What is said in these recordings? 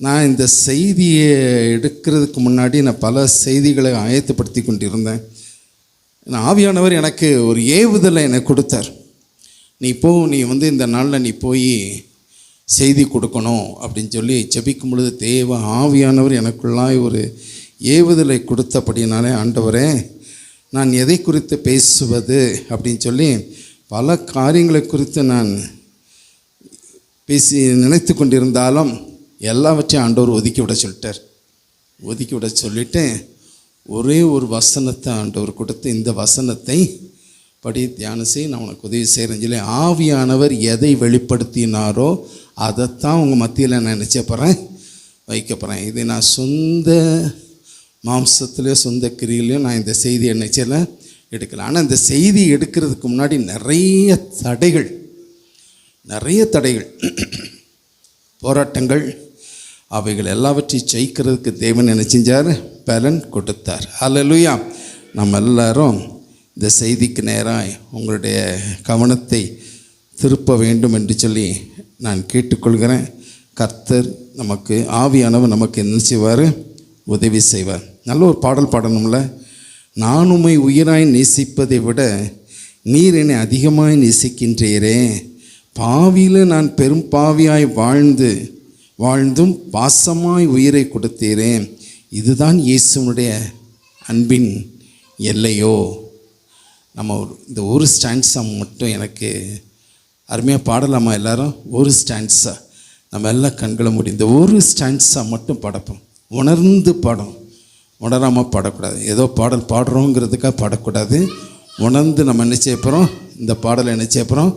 நான் இந்த செய்தியை எடுக்கிறதுக்கு முன்னாடி நான் பல செய்திகளை ஆயத்தப்படுத்தி கொண்டிருந்தேன். ஆவியானவர் எனக்கு ஒரு ஏவுதலை எனக்கு கொடுத்தார். நீ இந்த நாளில் நீ போய் செய்தி கொடுக்கணும் அப்படின்னு சொல்லி ஜெபிக்கும் பொழுது தேவ ஆவியானவர் எனக்குள்ளாய் ஒரு ஏவுதலை கொடுத்தபடினாலே, ஆண்டவரே நான் எதை குறித்து பேசுவது அப்படின்னு சொல்லி பல காரியங்களை குறித்து நான் பேசி நினைத்து கொண்டிருந்தாலும் எல்லாவற்றையும் ஆண்டவர் ஒதுக்கி விட சொல்லிட்டு ஒரே ஒரு வசனத்தை ஆண்டவர் கொடுத்து, இந்த வசனத்தை படி தியானம் செய்ய நான் உனக்கு உதவி செய்கிறேன்னு சொல்லி ஆவியானவர் எதை வெளிப்படுத்தினாரோ அதைத்தான் உங்கள் மத்தியில் நான் வைக்க போகிறேன். இது நான் சொந்த மாம்சத்துலேயோ சொந்த கிரியிலையும் நான் இந்த செய்தியை எடுக்கல. ஆனால் இந்த செய்தி எடுக்கிறதுக்கு முன்னாடி நிறைய தடைகள் போராட்டங்கள், அவைகள் எல்லாவற்றையும் ஜெயிக்கிறதுக்கு தேவன் என்ன செஞ்சார்? பலன் கொடுத்தார். ஹல்லேலூயா. நம்ம எல்லாரும் இந்த செய்திக்கு நேராக உங்களுடைய கவனத்தை திருப்ப வேண்டும் என்று சொல்லி நான் கேட்டுக்கொள்கிறேன். கர்த்தர் நமக்கு ஆவியானவர் நமக்கு என்ன செய்வார்? உதவி செய்வார். நல்ல ஒரு பாடல் பாடணும்ல. நான் உம்மை உயிராய் நேசிப்பதை விட நீர் என்னை அதிகமாய் நேசிக்கின்றீரே, பாவியில் நான் பெரும் பாவியாய் வாழ்ந்தும் பாசமாய் உயிரை கொடுத்தீரே, இதுதான் இயேசுனுடைய அன்பின் எல்லையோ. நம்ம இந்த ஒரு ஸ்டாண்ட்ஸை மட்டும் எனக்கு அருமையாக பாடலாமா? எல்லாரும் ஒரு ஸ்டாண்ட்ஸா நம்ம எல்லாம் கண்களை மூடி இந்த ஒரு ஸ்டாண்ட்ஸை மட்டும் பாடப்போம். உணர்ந்து பாடும், உணராமல் பாடக்கூடாது. ஏதோ பாடல் பாடுறோங்கிறதுக்காக பாடக்கூடாது. உணர்ந்து நம்ம என்ன செய்ய போகிறோம்? இந்த பாடலை என்ன செய்ய போகிறோம்?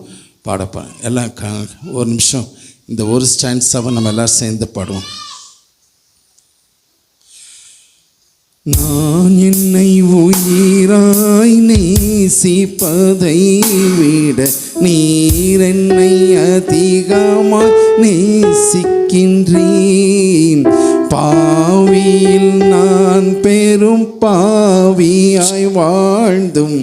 பாடப்போம். எல்லாம் ஒரு நிமிஷம் இந்த ஒரு ஸ்டாண்ட்ஸாவை நம்ம எல்லோரும் சேர்ந்து பாடுவோம். நான் என்னை உயிராய் நேசிப்பதை விட நீர் என்னை அதிகமாய் நேசிக்கின்றீர், பாவியில் நான் பெரும் பாவியாய் வாழ்ந்தும்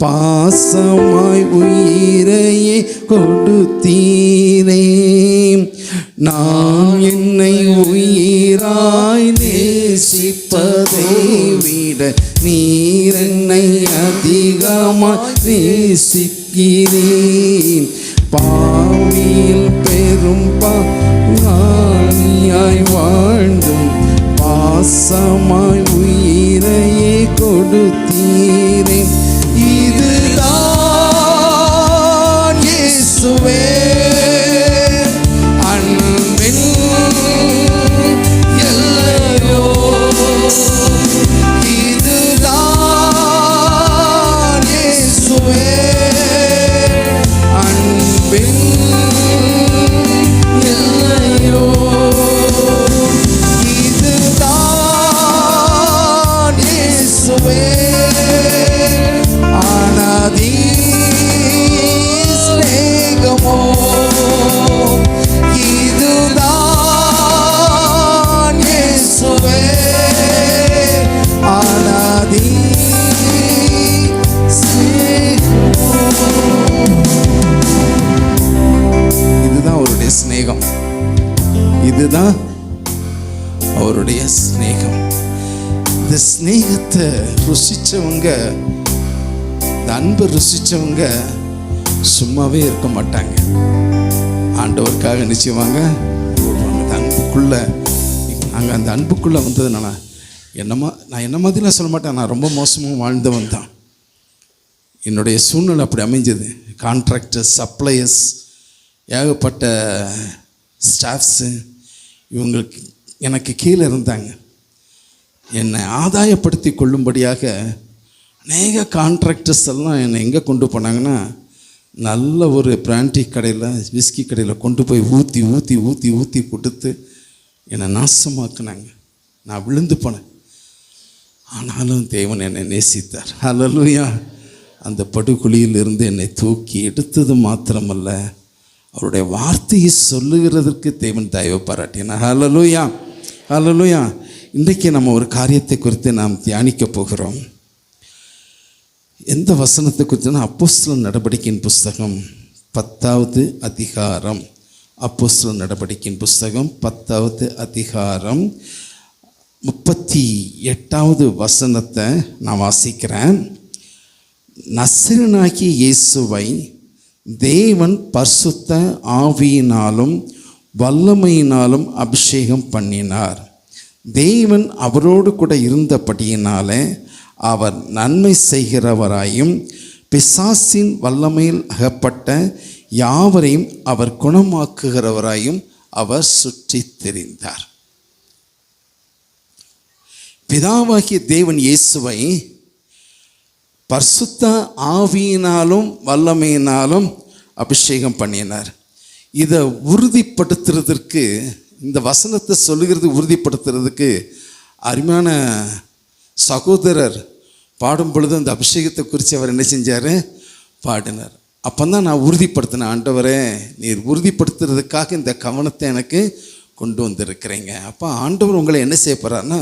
பாசமாய் உயிரையே கொடுத்தீரே, நான் என்னை உயிராய் நேசிப்பதை விட நீர் என்னை அதிகமாய் நேசிக்கிறேன், பாவியில் பெரும் பாவியாய் வாழ்ந்தும் பாசமாய் உயிரையே கொடுத்தீரே, இதுதான் இயேசுவே அன்பின் எல்லையோ, இதுதான் இயேசுவே அன்பின் எல்லையோ, இதுதான் இயேசுவே அநாதி ஸ்நேகமோ, இதுதான் இயேசுவே அநாதி ஸ்நேகமோ. இதுதான் அவருடைய ஸ்நேகம், இதுதான் அவருடைய ஸ்நேகம். இந்த ஸ்நேகத்தை ருசிச்சவங்க, இந்த அன்பை ருசிச்சவங்க சும்மாவே இருக்க மாட்டாங்க. ஆண்டவருக்காக நிச்சயவாங்க அந்த அன்புக்குள்ளே நாங்கள் அந்த அன்புக்குள்ளே வந்ததுனால நான் என்ன மாதிரிலாம் சொல்ல மாட்டேன். நான் ரொம்ப மோசமாக வாழ்ந்தவன் தான். என்னுடைய சூழ்நிலை அப்படி அமைஞ்சது. கான்ட்ராக்டர்ஸ், சப்ளையர்ஸ், ஏகப்பட்ட ஸ்டாஃப்ஸு இவங்களுக்கு எனக்கு கீழே இருந்தாங்க. என்னை ஆதாயப்படுத்தி கொள்ளும்படியாக அநேக கான்ட்ராக்டர்ஸ் எல்லாம் என்னை எங்கே கொண்டு போனாங்கன்னா, நல்ல ஒரு பிராண்டி கடையில், விஸ்கி கடையில் கொண்டு போய் ஊற்றி ஊற்றி ஊற்றி ஊற்றி கொடுத்து என்னை நாசமாக்குனாங்க. நான் விழுந்து போனேன். ஆனாலும் தேவன் என்னை நேசித்தார். ஹல்லேலூயா. அந்த படுகுழியிலிருந்து என்னை தூக்கி எடுத்தது மாத்திரமல்ல, அவருடைய வார்த்தையை சொல்லுகிறதற்கு தேவன் தயவு பாராட்டினார். ஹல்லேலூயா, ஹல்லேலூயா. இன்றைக்கு நம்ம ஒரு காரியத்தை குறித்து நாம் தியானிக்க போகிறோம். எந்த வசனத்தை குறித்துனா, அப்போஸ்தலர் நடவடிக்கையின் புஸ்தகம் 10வது அதிகாரம் அப்போஸ்தலர் நடவடிக்கையின் புஸ்தகம் 10வது அதிகாரம் 38வது வசனத்தை நான் வாசிக்கிறேன். நசரேயனாகிய இயேசுவை தேவன் பரிசுத்த ஆவியினாலும் வல்லமையினாலும் அபிஷேகம் பண்ணினார். தேவன் அவரோடு கூட இருந்தபடியினாலே அவர் நன்மை செய்கிறவராயும் பிசாசின் வல்லமையில் அகப்பட்ட யாவரையும் அவர் குணமாக்குகிறவராயும் அவர் சுற்றி திரிந்தார். பிதாவாகிய தேவன் இயேசுவை பரிசுத்த ஆவியினாலும் வல்லமையினாலும் அபிஷேகம் பண்ணினார். இதை உறுதிப்படுத்துறதற்கு, இந்த வசனத்தை சொல்லுகிறது உறுதிப்படுத்துறதுக்கு அருமையான சகோதரர் பாடும் பொழுது அந்த அபிஷேகத்தை குறித்து அவர் என்ன செஞ்சார்? பாடினார். அப்போ தான் நான் உறுதிப்படுத்தினேன், ஆண்டவரே நீர் உறுதிப்படுத்துறதுக்காக இந்த கவனத்தை எனக்கு கொண்டு வந்திருக்கிறீங்க. அப்போ ஆண்டவர் உங்களை என்ன செய்ய போகிறார்னா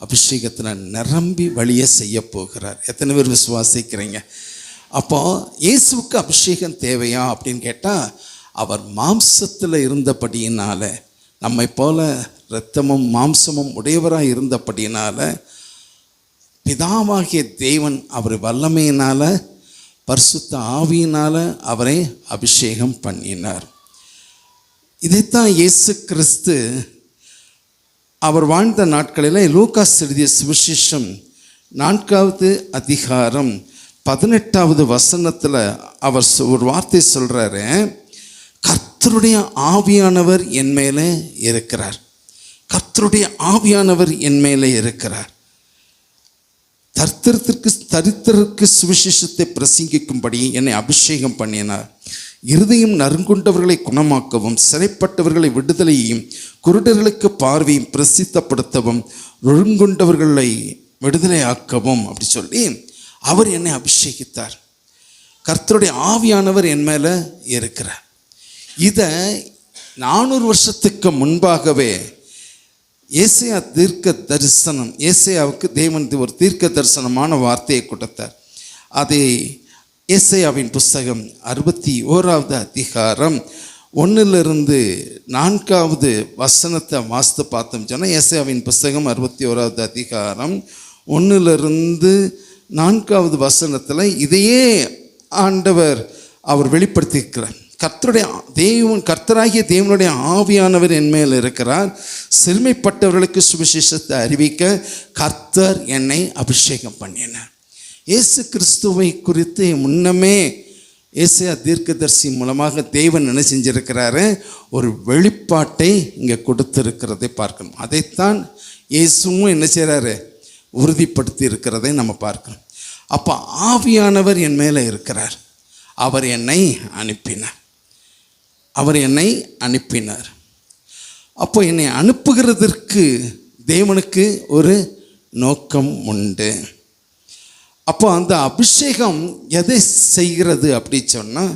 அபிஷேகத்தில் நிரம்பி வழியை செய்ய போகிறார். எத்தனை பேர் விசுவாசிக்கிறீங்க? அப்போ இயேசுவுக்கு அபிஷேகம் தேவையா அப்படின்னு கேட்டால், அவர் மாம்சத்தில் இருந்தபடியினால, நம்மை போல இரத்தமும் மாம்சமும் உடையவராக இருந்தபடியினால பிதாவாகிய தேவன் அவர் வல்லமையினால் பரிசுத்த ஆவியினால் அவரை அபிஷேகம் பண்ணினார். இதைத்தான் இயேசு கிறிஸ்து அவர் வாழ்ந்த நாட்களில் லூக்காஸ் எழுதிய சுவிசேஷம் 4வது அதிகாரம் 18வது வசனத்தில் அவர் ஒரு வார்த்தை சொல்கிறாரு, கர்த்தருடைய ஆவியானவர் என் மேலே இருக்கிறார். கர்த்தருடைய ஆவியானவர் என் மேலே இருக்கிறார். தரித்திரருக்கு சுவிசேஷத்தை பிரசங்கிக்கும்படி என்னை அபிஷேகம் பண்ணினார். இருதயம் நறுங்குண்டவர்களை குணமாக்கவும், சிறைப்பட்டவர்களை விடுதலையையும், குருடர்களுக்கு பார்வையும் பிரசித்தப்படுத்தவும், ஒழுங்குண்டவர்களை விடுதலையாக்கவும் அப்படி சொல்லி அவர் என்னை அபிஷேகித்தார். கர்த்தருடைய ஆவியானவர் என் மேலே இருக்கிறார். இதை 400 வருஷத்துக்கு முன்பாகவே ஏசாயா தீர்க்க தரிசனம், ஏசாயாவுக்கு தேவன் ஒரு தீர்க்க தரிசனமான வார்த்தையை கொடுத்தார். அதை ஏசாயாவின் புஸ்தகம் 61வது அதிகாரம் 1லிருந்து 4வது வசனத்தை வாசித்து பார்த்தோம் சொன்னால், ஏசாயாவின் புஸ்தகம் 61வது அதிகாரம் 1லிருந்து 4வது வசனத்தில் இதையே ஆண்டவர் அவர் வெளிப்படுத்தியிருக்கிறார். கர்த்தராகிய தேவனுடைய ஆவியானவர் என் மேல் இருக்கிறார். சிறுமைப்பட்டவர்களுக்கு சுவிசேஷத்தை அறிவிக்க கர்த்தர் என்னை அபிஷேகம் பண்ணினார். இயேசு கிறிஸ்துவை குறித்து முன்னமே ஏசாயா தீர்க்கதரிசி மூலமாக தேவன் என்ன செஞ்சிருக்கிறாரு? ஒரு வெளிப்பாட்டை இங்கே கொடுத்திருக்கிறதை பார்க்கணும். அதைத்தான் இயேசுவும் என்ன செய்கிறாரு? உறுதிப்படுத்தி இருக்கிறதை நம்ம பார்க்கணும். அப்போ ஆவியானவர் என் மேலே இருக்கிறார். அவர் என்னை அனுப்பினார். அப்போ என்னை அனுப்புகிறதற்கு தேவனுக்கு ஒரு நோக்கம் உண்டு. அப்போ அந்த அபிஷேகம் எதை செய்கிறது அப்படி சொன்னால்,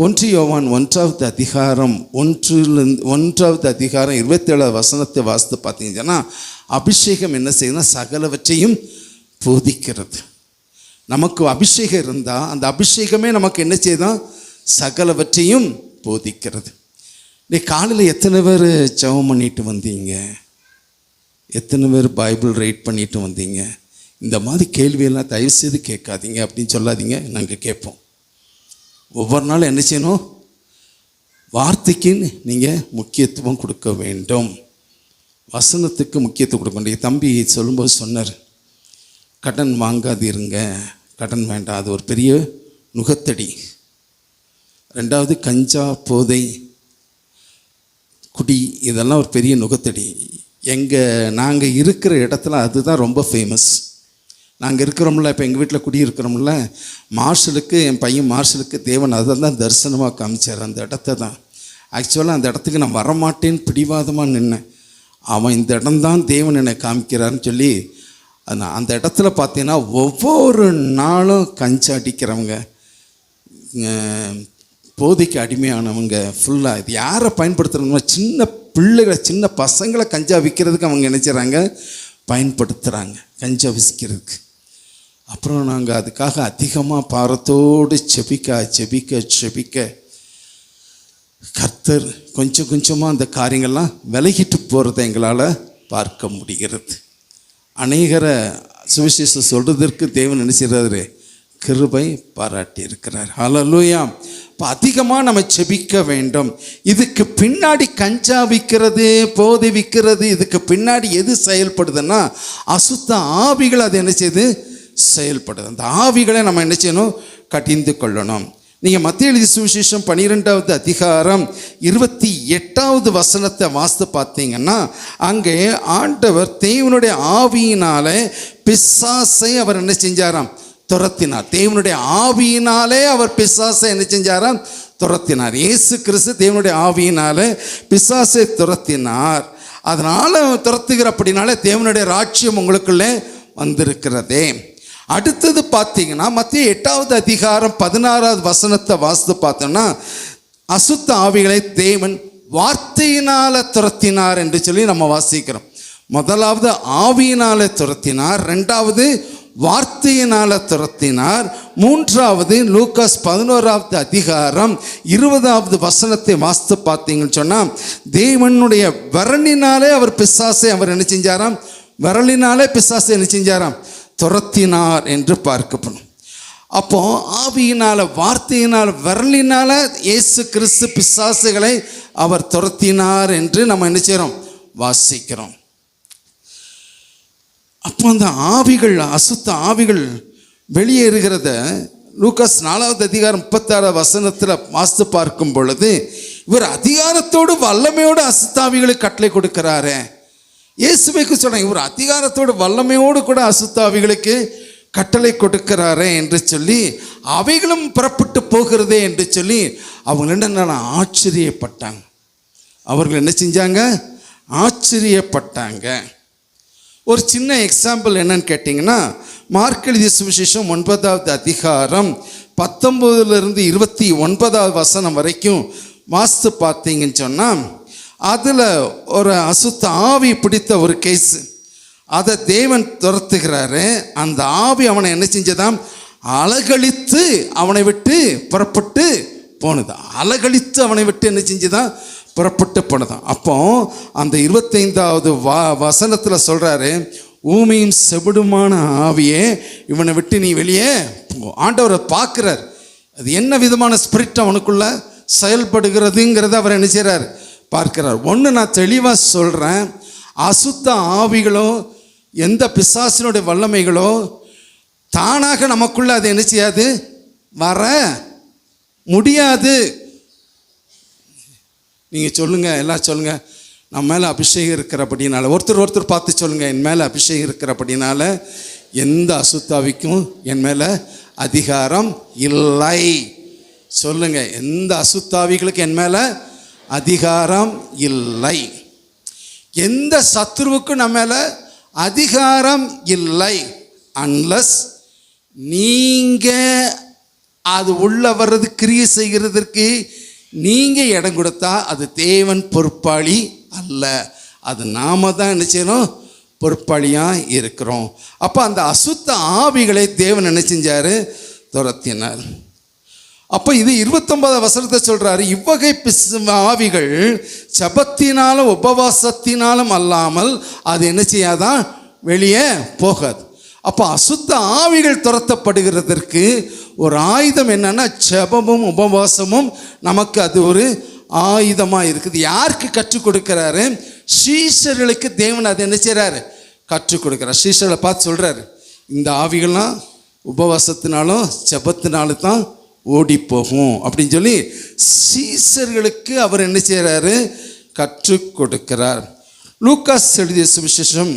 1 யோவான் 1வது அதிகாரம் 1வது அதிகாரம் 27வது வசனத்தை வாசித்து பார்த்தீங்கன்னா, அபிஷேகம் என்ன செய்யுதுன்னா சகலவற்றையும் போதிக்கிறது. நமக்கு அபிஷேகம் இருந்தால் அந்த அபிஷேகமே நமக்கு என்ன செய்தான்? சகலவற்றையும் போதிக்கிறது. நீ காலையில் எத்தனை பேர் ஜெபம் பண்ணிட்டு வந்தீங்க? எத்தனை பேர் பைபிள் ரைட் பண்ணிட்டு வந்தீங்க? இந்த மாதிரி கேள்வியெல்லாம் தயவுசெய்து கேட்காதீங்க அப்படின்னு சொல்லாதீங்க. நாங்கள் கேட்போம். ஒவ்வொரு நாளும் என்ன செய்யணும்? வார்த்தைக்கு நீங்கள் முக்கியத்துவம் கொடுக்க வேண்டும். வசனத்துக்கு முக்கியத்துவம் கொடுக்க வேண்டிய தம்பி சொல்லும்போது சொன்னார், கடன் வாங்காதீருங்க, கடன் வேண்டாம், அது ஒரு பெரிய நுகத்தடி. 2வது கஞ்சா, போதை, குடி, இதெல்லாம் ஒரு பெரிய நுகத்தடி. நாங்கள் இருக்கிற இடத்துல அதுதான் ரொம்ப ஃபேமஸ். நாங்கள் இருக்கிறோம்ல, இப்போ எங்கள் வீட்டில் குடி இருக்கிறோம்ல, மார்ஷலுக்கு, என் பையன் மார்ஷலுக்கு தேவன் அதை தான் தரிசனமாக காமிச்சார். அந்த இடத்த தான் ஆக்சுவலாக அந்த இடத்துக்கு நான் வரமாட்டேன்னு பிடிவாதமாக நின்னேன். அவன் இந்த இடம்தான் தேவன் என்னை காமிக்கிறான்னு சொல்லி அந்த இடத்துல பார்த்தீங்கன்னா ஒவ்வொரு நாளும் கஞ்சா அடிக்கிறவங்க, போதைக்கு அடிமையானவங்க ஃபுல்லாக. இது யாரை பயன்படுத்துகிறாங்கன்னா சின்ன பிள்ளைகளை, சின்ன பசங்களை கஞ்சா விற்கிறதுக்கு அவங்க நினைச்சாங்க பயன்படுத்துகிறாங்க, கஞ்சா விற்கிறதுக்கு. அப்புறம் நாங்கள் அதுக்காக அதிகமாக பாரத்தோடு செபிக்க கர்த்தர் கொஞ்சம் கொஞ்சமாக அந்த காரியங்கள்லாம் விலகிட்டு போகிறத எங்களால் பார்க்க முடிகிறது. அநேகரை சுவிசேஷம் சொல்கிறதற்கு தேவன் நினைச்சிறாரு, கிருபை பாராட்டி இருக்கிறார். ஹல்லேலூயா. இப்போ அதிகமாக நம்ம செபிக்க வேண்டும். இதுக்கு பின்னாடி கஞ்சா விற்கிறது, போதை விற்கிறது, இதுக்கு பின்னாடி எது செயல்படுதுன்னா அசுத்த ஆவிகள் அது என்ன செய்யுது, செயல்படுது. அந்த ஆவிகளை நம்ம என்ன செய்யணும், கடிந்து கொள்ளணும். நீங்கள் மத்திய எழுதிய சுவிசேஷம் 12வது அதிகாரம் 28வது வசனத்தை வாசித்து பார்த்தீங்கன்னா அங்கே ஆண்டவர் தேவனுடைய ஆவியினாலே பிசாசை அவர் என்ன செஞ்சாராம், துரத்தினார். தேவனுடைய ஆவியினாலே அவர் பிசாசை என்ன செஞ்சாராம், துரத்தினார். இயேசு கிறிஸ்து தேவனுடைய ஆவியினாலே பிசாசை துரத்தினார். அதனால் துரத்துகிற அப்படினாலே தேவனுடைய ராஜ்யம் உங்களுக்குள்ளே வந்திருக்கிறதே. அடுத்தது பார்த்தீங்கன்னா மத்திய 8வது அதிகாரம் 16வது வசனத்தை வாசித்து பார்த்தோம்னா அசுத்த ஆவிகளை தேவன் வார்த்தையினால் துரத்தினார் என்று சொல்லி நம்ம வாசிக்கிறோம். முதலாவது ஆவியினால் துரத்தினார், ரெண்டாவது வார்த்தையினால் துரத்தினார், மூன்றாவது லூக்காஸ் 11வது அதிகாரம் 20வது வசனத்தை வாசித்து பார்த்தீங்கன்னு சொன்னால் தேவனுடைய விரலினாலே அவர் பிசாசை அவர் என்ன செஞ்சாராம், விரலினாலே பிசாசை என்ன செஞ்சாராம், துரத்தினார் என்று பார்க்கப்படும். அப்போ ஆவியினால், வார்த்தையினால், விரலினால் இயேசு கிறிஸ்து பிசாசுகளை அவர் துரத்தினார் என்று நம்ம என்ன செய்கிறோம், வாசிக்கிறோம். அப்போ அந்த ஆவிகள், அசுத்த ஆவிகள் வெளியேறுகிறத லூக்காஸ் 4வது அதிகாரம் 36வது வசனத்தில் வாசித்து பார்க்கும் பொழுது இவர் அதிகாரத்தோடு வல்லமையோடு அசுத்தாவிகளுக்கு கட்டளை கொடுக்கிறாரே. இயேசுவைக்கு சொல்கிறாங்க, இவர் அதிகாரத்தோடு வல்லமையோடு கூட அசுத்தாவிகளுக்கு கட்டளை கொடுக்கிறாரே என்று சொல்லி அவைகளும் புறப்பட்டு போகிறதே என்று சொல்லி அவங்க என்ன ஆச்சரியப்பட்டாங்க. அவர்கள் என்ன செஞ்சாங்க, ஆச்சரியப்பட்டாங்க. ஒரு சின்ன எக்ஸாம்பிள் என்னன்னு கேட்டிங்கன்னா மார்க் எழுதிய சுவிசேஷம் 9வது அதிகாரம் 19லிருந்து 29வது வசனம் வரைக்கும் வாசித்து பார்த்தீங்கன்னு சொன்னால் அதில் ஒரு அசுத்த ஆவி பிடித்த ஒரு கேஸ். அதை தேவன் துரத்துகிறாரு. அந்த ஆவி அவனை என்ன செஞ்சதாம், அலகழித்து அவனை விட்டு புறப்பட்டு போனதான். அலகழித்து அவனை விட்டு என்ன செஞ்சுதான், புறப்பட்டு போனதான். அப்போ அந்த 25வது வசனத்தில் சொல்கிறாரு, ஊமையும் செவிடுமான ஆவியே இவனை விட்டு நீ வெளியே போ. ஆண்டவரை பார்க்குறார், அது என்ன விதமான ஸ்பிரிட் அவனுக்குள்ள செயல்படுகிறதுங்கிறத அவர் என்ன செய்கிறார், பார்க்கிறார். ஒன்று நான் தெளிவாக சொல்கிறேன், அசுத்த ஆவிகளோ எந்த பிசாசினுடைய வல்லமைகளோ தானாக நமக்குள்ள அது என்ன செய்யாது, வர முடியாது. நீங்கள் சொல்லுங்கள், எல்லாம் சொல்லுங்கள், நம்ம மேலே அபிஷேகம் இருக்கிறபடினால, ஒருத்தர் பார்த்து சொல்லுங்கள், என் மேலே அபிஷேகம் இருக்கிறபடினால எந்த அசுத்தாவிக்கும் என் மேலே அதிகாரம் இல்லை. சொல்லுங்கள், எந்த அசுத்தாவிகளுக்கு என் மேலே அதிகாரம் இல்லை. எந்த சத்துருவுக்கும் நம்ம மேலே அதிகாரம் இல்லை. அன்லஸ் நீங்கள் அது உள்ள வர்றது கிரியை செய்கிறதற்கு நீங்கள் இடம் கொடுத்தா அது தேவன் பொறுப்பாளி அல்ல. அது நாம தான் என்ன செய்யணும், பொறுப்பாளியாக இருக்கிறோம். அப்போ அந்த அசுத்த ஆவிகளை தேவன் என்ன செஞ்சார், துரத்தினார். அப்போ இது 29வது வசனத்தை சொல்கிறாரு, இவ்வகை ஆவிகள் ஜபத்தினாலும் உபவாசத்தினாலும் அல்லாமல் அது என்ன செய்யாதான், வெளியே போகாது. அப்போ அசுத்த ஆவிகள் துரத்தப்படுகிறதற்கு ஒரு ஆயுதம் என்னன்னா ஜபமும் உபவாசமும் நமக்கு அது ஒரு ஆயுதமாக இருக்குது. யாருக்கு கற்றுக் கொடுக்கிறாரு, சீஷர்களுக்கு தேவன் அது என்ன செய்கிறாரு, கற்றுக் கொடுக்குறார். சீஷர்களை பார்த்து சொல்கிறாரு, இந்த ஆவிகள்லாம் உபவாசத்தினாலும் ஜபத்தினாலும் தான் ஓடி போகும் அப்படின்னு சொல்லி சீஷர்களுக்கு அவர் என்ன செய்கிறாரு, கற்றுக் கொடுக்கிறார். லூக்காஸ் எழுதிய சுவிசேஷம்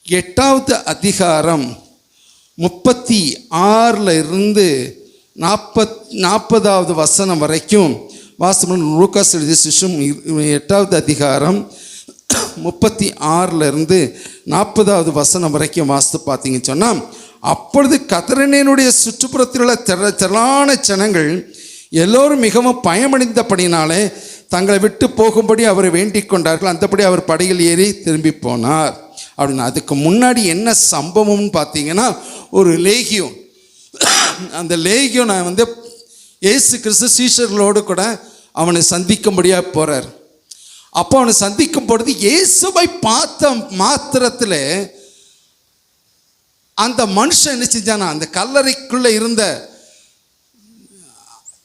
8வது அதிகாரம் 36 இருந்து 40வது வசனம் வரைக்கும் வாசம். லூக்காஸ் எழுதிய சுவிசேஷம் 8வது அதிகாரம் 36 இருந்து 40வது வசனம் வரைக்கும் வாசித்து பார்த்தீங்கன்னு சொன்னால், அப்பொழுது கதரனேனுடைய சுற்றுப்புறத்தில் உள்ள திரளான ஜனங்கள் எல்லோரும் மிகவும் பயமடைந்தபடினாலே தங்களை விட்டு போகும்படி அவரை வேண்டிக் கொண்டார்கள். அந்தபடி அவர் படகில் ஏறி திரும்பி போனார் அப்படின்னு. அதுக்கு முன்னாடி என்ன சம்பவம்னு பார்த்தீங்கன்னா, ஒரு லேகியோன், அந்த லேகியோனை இயேசு கிறிஸ்து சீஷர்களோடு கூட அவனை சந்திக்கும்படியாக போகிறார். அப்போ அவனை சந்திக்கும் பொழுது இயேசுவை பார்த்த மாத்திரத்தில் அந்த மனுஷன் என்ன செஞ்சானா, அந்த கல்லறைக்குள்ளே இருந்த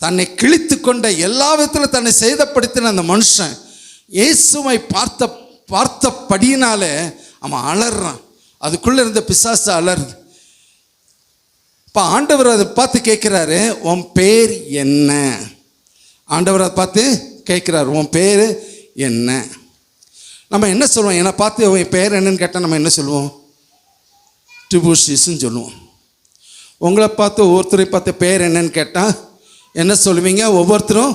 தன்னை கிழித்து கொண்ட எல்லா விதத்தில் தன்னை சேதப்படுத்தின அந்த மனுஷன் இயேசுவை பார்த்தபடியினால அவன் அலறான். அதுக்குள்ளே இருந்த பிசாசு அலறுது. இப்போ ஆண்டவர் அதை பார்த்து கேட்குறாரு, உன் பேர் என்ன? ஆண்டவர் அதை பார்த்து கேட்குறாரு, உன் பேர் என்ன? நம்ம என்ன சொல்லுவோம்? என்னை பார்த்து உன் பேர் என்னன்னு கேட்டால் நம்ம என்ன சொல்லுவோம்? டிபூஷிஸ்ன்னு சொல்லுவோம். உங்களை பார்த்து ஒவ்வொருத்தரை பார்த்து பேர் என்னன்னு கேட்டால் என்ன சொல்லுவீங்க? ஒவ்வொருத்தரும்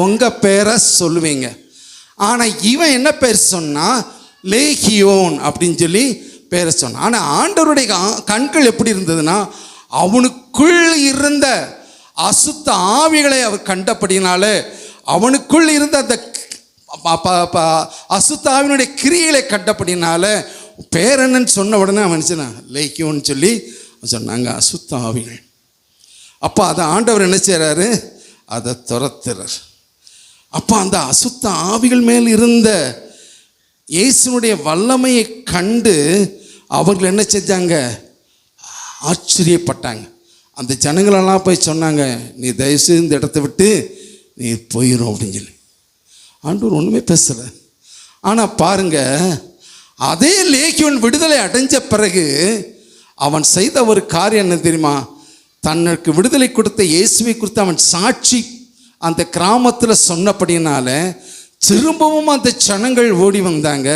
உங்கள் பேரை சொல்லுவீங்க. ஆனால் இவன் என்ன பேர் சொன்னால் லேகியோன் அப்படின்னு சொல்லி பேரை சொன்னான். ஆனால் ஆண்டவருடைய கண்கள் எப்படி இருந்ததுன்னா, அவனுக்குள் இருந்த அசுத்த ஆவிகளை அவர் கண்டபடினால, அவனுக்குள் இருந்த அந்த அசுத்த ஆவினுடைய கிரியைகளை கண்டபடினால பேர் என்னன்னு சொன்ன உடனே அவன் சொன்னான் லேகியோன்னு சொல்லி சொன்னாங்க, அசுத்த ஆவிகள். அப்போ அதை ஆண்டவர் என்ன செய்கிறாரு? அதை துரத்துறார். அப்போ அந்த அசுத்த ஆவிகள் மேல் இருந்த இயேசுனுடைய வல்லமையை கண்டு அவர்கள் என்ன செஞ்சாங்க? ஆச்சரியப்பட்டாங்க. அந்த ஜனங்களெல்லாம் போய் சொன்னாங்க, நீ தயவுசெய்து இந்த இடத்த விட்டு நீ போயிடும் அப்படின்னு சொல்லி. ஆண்டவர் ஒன்றுமே பேசலை. ஆனால் பாருங்கள், அதே லேகியோன் விடுதலை அடைஞ்ச பிறகு அவன் செய்த ஒரு காரியம் என்ன தெரியுமா? தனக்கு விடுதலை கொடுத்த இயேசுவை குறித்து அவன் சாட்சி அந்த கிராமத்தில் சொன்னபடினால திரும்பவும் அந்த ஜனங்கள் ஓடி வந்தாங்க.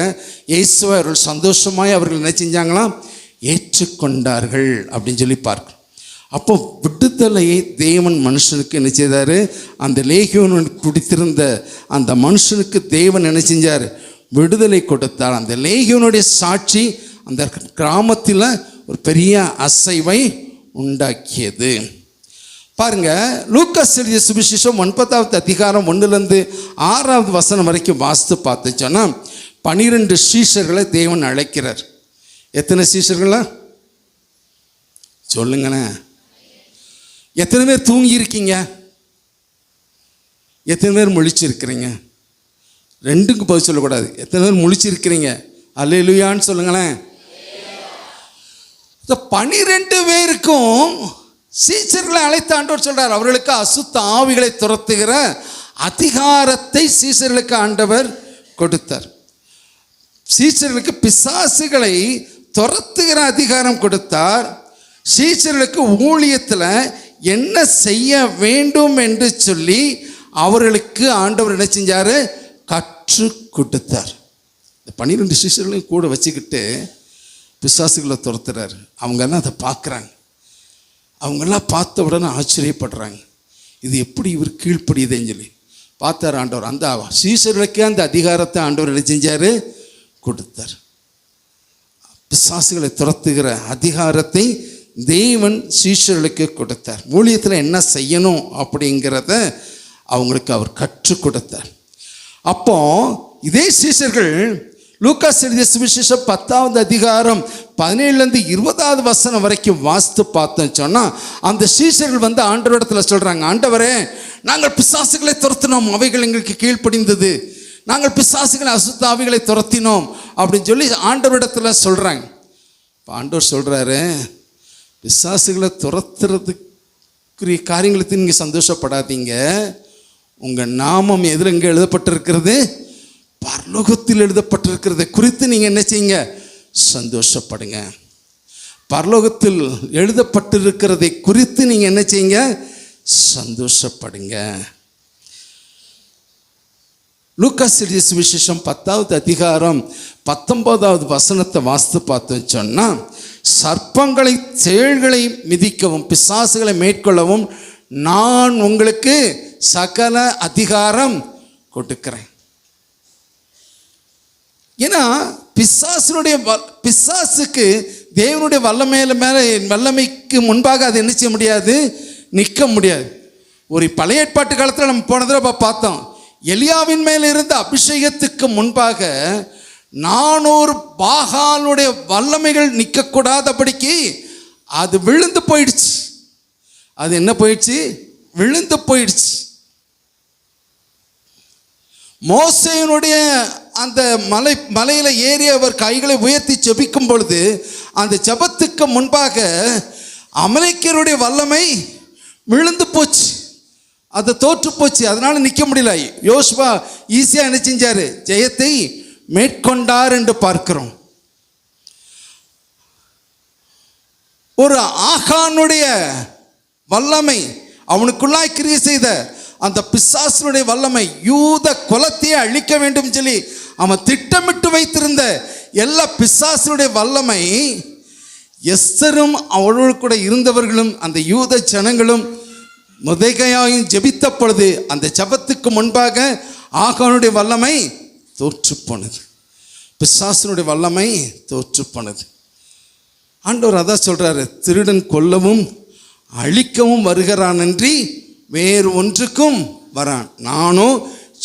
இயேசுவை அவர்கள் சந்தோஷமாய் அவர்கள் என்ன செஞ்சாங்களாம்? ஏற்றுக்கொண்டார்கள் அப்படின்னு சொல்லி பார்க்கிறோம். அப்போ விடுதலையை தேவன் மனுஷனுக்கு என்ன செய்தார்? அந்த லேகியோன் பிடித்திருந்த அந்த மனுஷனுக்கு தேவன் என்ன செஞ்சார்? விடுதலை கொடுத்தார். அந்த லேகியோனுடைய சாட்சி அந்த கிராமத்தில் ஒரு பெரிய அசைவை உண்டாக்கியது. பாருங்க, லூக்காஸ் எழுதிய சுவிசேஷம் 9வது அதிகாரம் 1-6 வசனம் வரைக்கும் வாசித்து பார்த்து சொன்னால் 12 சீஷர்களை தேவன் அழைக்கிறார். எத்தனை சீஷர்களா சொல்லுங்கண்ணே? எத்தனை பேர் தூங்கி இருக்கீங்க? எத்தனை பேர் முழிச்சிருக்கிறீங்க? ரெண்டுக்கும் பதில் சொல்லக்கூடாது. எத்தனை பேர் முழிச்சிருக்கிறீங்க? அல்லேலூயான்னு சொல்லுங்களேன். 12 பேருக்கும் சீஷர்களை அழைத்த ஆண்டவர் சொல்றார், அவர்களுக்கு அசுத்த ஆவிகளை துரத்துகிற அதிகாரத்தை சீஷர்களுக்கு ஆண்டவர் கொடுத்தார். சீஷர்களுக்கு பிசாசுகளை துரத்துகிற அதிகாரம் கொடுத்தார். சீஷர்களுக்கு ஊழியத்தில் என்ன செய்ய வேண்டும் என்று சொல்லி அவர்களுக்கு ஆண்டவர் என்ன செஞ்சார்? கற்றுக் கொடுத்தார். இந்த 12 சீஷர்களையும் கூட வச்சுக்கிட்டு பிசாசுகளை துரத்துறாரு. அவங்கெல்லாம் அதை பார்க்குறாங்க. அவங்கெல்லாம் பார்த்த உடனே ஆச்சரியப்படுறாங்க, இது எப்படி இவர் கீழ்ப்படியுதுன்னு சொல்லி பார்த்தார் ஆண்டவர். அந்த சீஷர்களுக்கே அந்த அதிகாரத்தை ஆண்டவர் என்ன செஞ்சார்? கொடுத்தார். பிசாசுகளை துரத்துகிற அதிகாரத்தை தேவன் சீஷர்களுக்கு கொடுத்தார். ஊழியத்தில் என்ன செய்யணும் அப்படிங்கிறத அவங்களுக்கு அவர் கற்றுக் கொடுத்தார். அப்போ இதே சீஷர்கள் லூக்காஸ் எழுதிய சுவிசேஷம் 10வது அதிகாரம் 17-20 வசனம் வரைக்கும் வாசித்து பார்த்தோம் சொன்னால், அந்த சீஷர்கள் வந்து ஆண்டவரிடத்தில் சொல்கிறாங்க, ஆண்டவரே, நாங்கள் பிசாசுகளை துரத்தினோம், அவைகள் எங்களுக்கு கீழ்ப்படிந்தது, நாங்கள் பிசாசுகளை அசுத்த ஆவிகளை துரத்தினோம் அப்படின்னு சொல்லி ஆண்டவரிடத்தில் சொல்கிறாங்க. இப்போ ஆண்டவர் சொல்கிறாரு, பிசாசுகளை துரத்துறதுக்குரிய காரியங்களுக்கு நீங்கள் சந்தோஷப்படாதீங்க. உங்கள் நாமம் எதில் எங்கே எழுதப்பட்டிருக்கிறது? பரலோகத்தில் எழுதப்பட்டிருக்கிறதை குறித்து நீங்கள் என்ன செய்யுங்க? சந்தோஷப்படுங்க. பரலோகத்தில் எழுதப்பட்டிருக்கிறதை குறித்து நீங்கள் என்ன செய்யுங்க? சந்தோஷப்படுங்க. லூக்காஸ் எழுதிய சுவிசேஷம் 10வது அதிகாரம் 19வது வசனத்தை வாசித்து பார்த்தோம் சொன்னால், சர்ப்பங்களை தேள்களை மிதிக்கவும் பிசாசுகளை மேற்கொள்ளவும் நான் உங்களுக்கு சகல அதிகாரம் கொடுக்கிறேன். ஏன்னா பிசாசுக்கு தேவனுடைய வல்லமைக்கு முன்பாக அது என்ன செய்ய முடியாது? நிற்க முடியாது. ஒரு பழைய ஏற்பாட்டு காலத்தில் நம்ம போன தடவை பார்த்தோம், எலியாவின் மேல் இருந்த அபிஷேகத்துக்கு முன்பாக 400 பாகாலுடைய வல்லமைகள் நிற்கக்கூடாதபடிக்கு அது விழுந்து போயிடுச்சு. அது என்ன போயிடுச்சு? விழுந்து போயிடுச்சு. மோசேயினுடைய அந்த மலையில ஏறி அவர் கைகளை உயர்த்தி ஜெபிக்கும் பொழுது அந்த ஜெபத்துக்கு முன்பாக அமலேக்கியருடைய வல்லமை விழுந்து போச்சு, அது தோற்று போச்சு. அதனால நிற்க முடியல. யோசுவா ஈஸியாக என்ன செஞ்சாரு? ஜெயத்தை மேற்கொண்டார் என்று பார்க்கிறோம். ஒரு ஆகானுடைய வல்லமை, அவனுக்குள்ளாய் கிரியை செய்த அந்த பிசாசனுடைய வல்லமை, யூத குலத்தையே அழிக்க வேண்டும் சொல்லி அவன் திட்டமிட்டு வைத்திருந்த எல்லா பிசாசனுடைய வல்லமை எஸ்தரும் அவளோடு கூட இருந்தவர்களும் அந்த யூத ஜனங்களும் மொர்தெகாயும் ஜெபித்த பொழுது அந்த ஜெபத்துக்கு முன்பாக ஆகானுடைய வல்லமை தோற்று போனது, பிசாசனுடைய வல்லமை தோற்று போனது. ஆண்டவர் அதான் சொல்றாரு, திருடன் கொல்லவும் அழிக்கவும் வருகிறானன்றி வேறு ஒன்றுக்கும் வரான், நானோ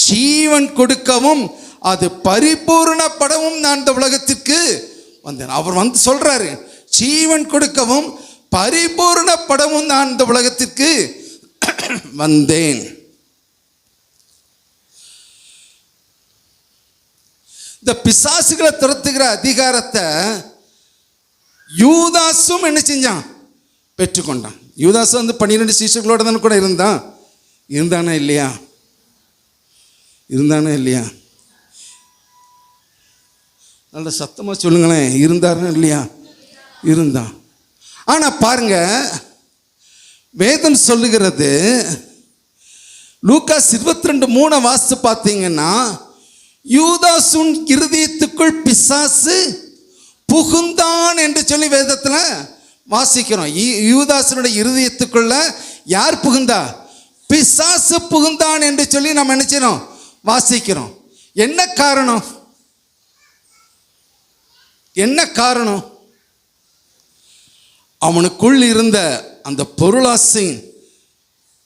ஜீவன் கொடுக்கவும் அது பரிபூர்ணப்படவும் நான் இந்த உலகத்திற்கு வந்தேன். அவர் வந்து சொல்றாரு, ஜீவன் கொடுக்கவும் பரிபூர்ணப்படவும் நான் இந்த உலகத்திற்கு வந்தேன். இந்த பிசாசுகளை துரத்துகிற அதிகாரத்தை யூதாசும் என்ன செஞ்சான்? பெற்றுக்கொண்டான். யூதாசு வந்து 12 சீஷர்களோட தானே கூட இருந்தானா இல்லையா? நல்ல சத்தமாக சொல்லுங்களேன், இருந்தாருன்னா இல்லையா? இருந்தான். ஆனால் பாருங்க, வேதம் சொல்லுகிறது, லூக்காஸ் 22:3 வாசித்து பார்த்தீங்கன்னா, யூதாசுன் இருதயத்துக்குள் பிசாசு புகுந்தான் என்று சொல்லி வேதத்தில் வாசிக்கிறோம். யூதாசனுடைய இருதயத்துக்குள்ள யார் புகுந்தா? பிசாசு புகுந்தான் என்று சொல்லி நம்ம நினைச்சோம் வாசிக்கிறோம். என்ன காரணம்? அவனுக்குள் இருந்த அந்த பொருளாசை,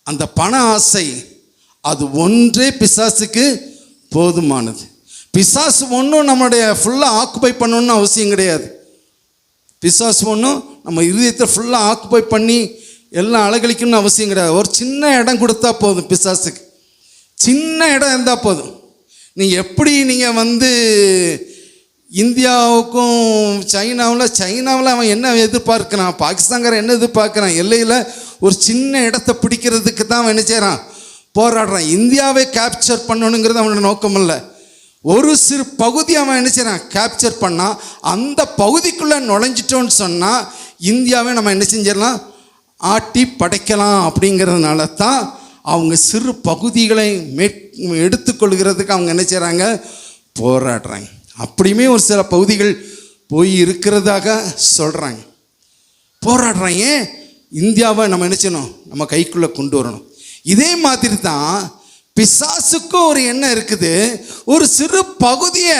அந்த பண ஆசை, அது ஒன்றே பிசாசுக்கு போதுமானது. பிசாசு ஒன்றும் நம்மளுடைய ஃபுல்லாக ஆக்குபை பண்ணணும்னு அவசியம் கிடையாது. பிசாசு ஒன்றும் நம்ம இருதயத்தை ஃபுல்லாக ஆக்குபை பண்ணி எல்லாம் அழகழிக்கணும்னு அவசியம் கிடையாது. ஒரு சின்ன இடம் கொடுத்தா போதும், பிசாசுக்கு சின்ன இடம் இருந்தால் போதும். நீங்கள் வந்து இந்தியாவுக்கும் சைனாவில் அவன் என்ன எதிர்பார்க்கிறான், பாகிஸ்தான்காரன் என்ன எதிர்பார்க்குறான், எல்லையில் ஒரு சின்ன இடத்தை பிடிக்கிறதுக்கு தான் அவன் என்ன செய்கிறான்? போராடுறான். இந்தியாவை கேப்சர் பண்ணணுங்கிறது அவனோட நோக்கம் இல்லை. ஒரு சிறு பகுதி அவன் என்ன செய்கிறான்? கேப்சர் பண்ணால் அந்த பகுதிக்குள்ளே நுழைஞ்சிட்டோன்னு சொன்னால் இந்தியாவை நம்ம என்ன செஞ்சிடலாம்? ஆட்டி படைக்கலாம். அப்படிங்கிறதுனால தான் அவங்க சிறு பகுதிகளை எடுத்துக்கொள்கிறதுக்கு அவங்க என்ன செய்கிறாங்க? போராடுறாங்க. அப்படியுமே ஒரு சில பகுதிகள் போய் இருக்கிறதாக சொல்கிறாங்க. போராடுறாங்க. ஏன்? இந்தியாவை நம்ம என்ன செய்யணும்? நம்ம கைக்குள்ளே கொண்டு வரணும். இதே மாதிரி தான் பிசாசுக்கும் ஒரு எண்ணம் இருக்குது. ஒரு சிறு பகுதியை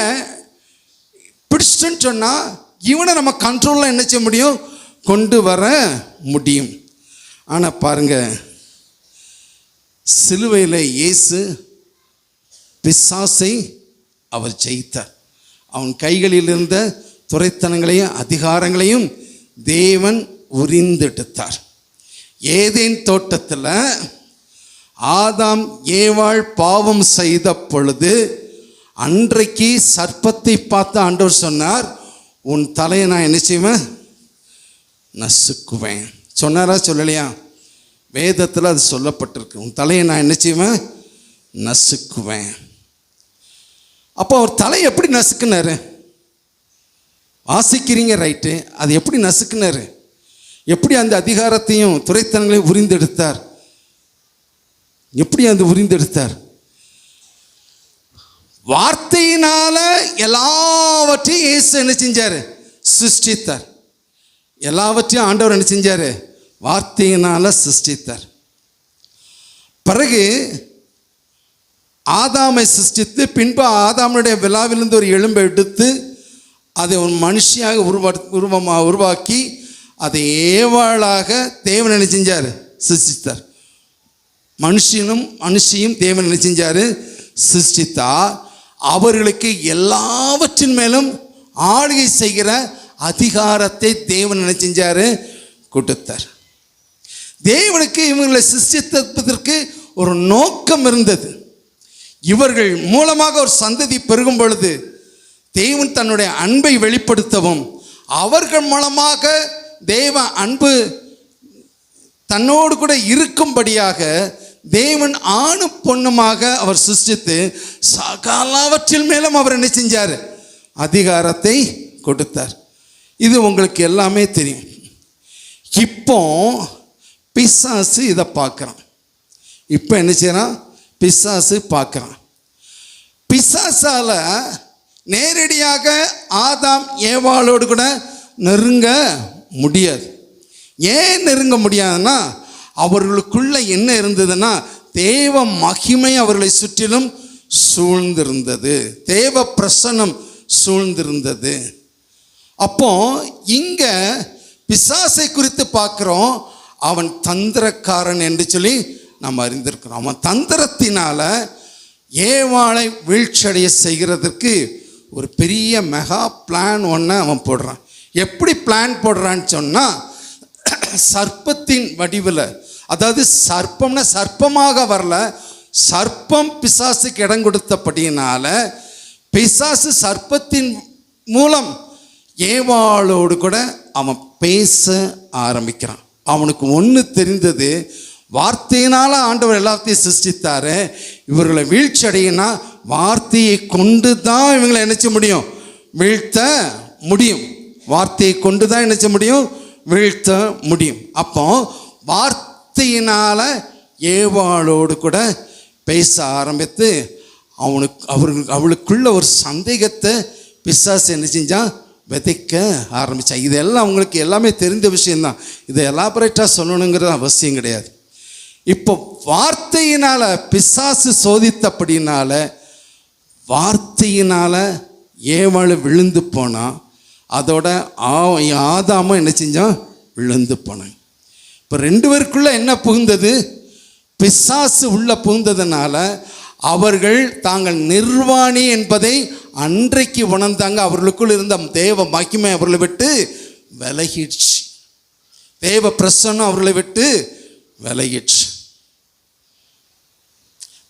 பிடிச்சிட்டுன்னு சொன்னால் இவனை நம்ம கண்ட்ரோலில் என்ன செய்ய முடியும்? கொண்டு வர முடியும். ஆனால் பாருங்க, சிலுவையில் இயேசு பிசாசை அவர் ஜெயித்தார். அவன் கைகளில் இருந்த துரைத்தனங்களையும் அதிகாரங்களையும் தேவன் உரிந்தெடுத்தார். ஏதேன் தோட்டத்தில் ஆதாம் ஏவாள் பாவம் செய்த பொழுது அன்றைக்கு சர்ப்பத்தை பார்த்து ஆண்டவர் சொன்னார், உன் தலையை நான் என்ன செய்வேன்? நசுக்குவேன். சொன்னாரா? சொல்லலையா? வேதத்தில் அது சொல்லப்பட்டிருக்கு. உன் தலையை நான் என்ன செய்வேன்? நசுக்குவேன். அப்போ அவர் தலை எப்படி நசுக்குனாரு? வாசிக்கிறீங்க, ரைட்டு. அது எப்படி நசுக்குனாரு? எப்படி அந்த அதிகாரத்தையும் துரைத்தனங்களையும் உரிந்தெடுத்தார்? எப்படி அந்த உரிந்தெடுத்தார்? வார்த்தையினால எல்லாவற்றையும் இயேசு என்ன செஞ்சாரு? சிருஷ்டித்தார். எல்லாவற்றையும் ஆண்டவர் என்ன செஞ்சாரு? வார்த்தையினால சிருஷ்டித்தார். பிறகு ஆதாமை சிருஷ்டித்து பின்பு ஆதாமுடைய விழாவிலிருந்து ஒரு எலும்பை எடுத்து அதை ஒரு மனுஷியாக உருவாக்கி அதை ஏவாளாக தேவன் என்ன செஞ்சார்? சிருஷ்டித்தார். மனுஷியும் தேவன் என்ன செஞ்சார்? சிருஷ்டித்தார். அவர்களுக்கு எல்லாவற்றின் மேலும் ஆளுகை செய்கிற அதிகாரத்தை தேவன் என்ன செஞ்சார்? கொடுத்தார். தேவனுக்கு இவங்களை சிருஷ்டித்ததற்கு ஒரு நோக்கம் இருந்தது. இவர்கள் மூலமாக ஒரு சந்ததி பெருகும் பொழுது தேவன் தன்னுடைய அன்பை வெளிப்படுத்தவும், அவர்கள் மூலமாக தேவ அன்பு தன்னோடு கூட இருக்கும்படியாக தேவன் ஆணும் பொண்ணுமாக அவர் சிருஷ்டித்து சகலவற்றின் மேலும் அவர் என்ன செஞ்சார்? அதிகாரத்தை கொடுத்தார். இது உங்களுக்கு எல்லாமே தெரியும். இப்போ பிசாசு இதை பார்க்குறான். இப்போ என்ன செய்யறான்? பிசாசு பார்க்குறான். பிசாசால நேரடியாக ஆதாம் ஏவாளோடு கூட நெருங்க முடியாது. ஏன் நெருங்க முடியாதுன்னா, அவர்களுக்குள்ள என்ன இருந்ததுன்னா, தேவ மகிமை அவர்களை சுற்றிலும் சூழ்ந்திருந்தது, தேவ பிரசன்னம் சூழ்ந்திருந்தது. அப்போ இங்க பிசாசை குறித்து பார்க்கிறோம். அவன் தந்திரக்காரன் என்று சொல்லி நாம் அறிந்திருக்கிறோம். அவன் தந்திரத்தினால ஏவாளை வீழ்ச்சியடைய செய்கிறதுக்கு ஒரு பெரிய மெகா பிளான் ஒன்று அவன் போடுறான். எப்படி பிளான் போடுறான்னு சொன்னால், சர்ப்பத்தின் வடிவில், அதாவது சர்ப்பம்னா சர்ப்பமாக வரல, சர்ப்பம் பிசாசுக்கு இடம் கொடுத்தபடியினால பிசாசு சர்ப்பத்தின் மூலம் ஏவாளோடு கூட அவன் பேச ஆரம்பிக்கிறான். அவனுக்கு ஒன்று தெரிந்தது, வார்த்தையினால் ஆண்டவர் எல்லாத்தையும் சிருஷ்டித்தாரு, இவர்களை வீழ்ச்சி அடையினா வார்த்தையை கொண்டு தான் இவங்களை நினைச்ச முடியும், வீழ்த்த முடியும். வார்த்தையை கொண்டு தான் நினைச்ச முடியும், வீழ்த்த முடியும். அப்போ வார்த்தையினால் ஏவாளோடு கூட பேச ஆரம்பித்து அவளுக்குள்ள ஒரு சந்தேகத்தை பிசாசு என்ன செஞ்சான்? விதைக்க ஆரம்பித்தான். இதெல்லாம் அவங்களுக்கு எல்லாமே தெரிந்த விஷயந்தான். இதை எலாபரேட்டாக சொல்லணுங்கிறது அவசியம் கிடையாது. இப்போ வார்த்தையினால் பிசாசு சோதித்தபடினால வார்த்தையினால் ஏவாள் விழுந்து போனான். அதோட ஆதாமும் என்ன செஞ்சான்? விழுந்து போனான். இப்போ ரெண்டு பேருக்குள்ள என்ன புகுந்தது? பிசாசு உள்ள புகுந்ததுனால அவர்கள் தாங்கள் நிர்வாணி என்பதை அன்றைக்கு உணர்ந்தாங்க. அவர்களுக்குள் இருந்த தேவ மகிமை அவர்களை விட்டு விலகிடுச்சு, தேவ பிரசன்னம் அவர்களை விட்டு விலகிடுச்சு.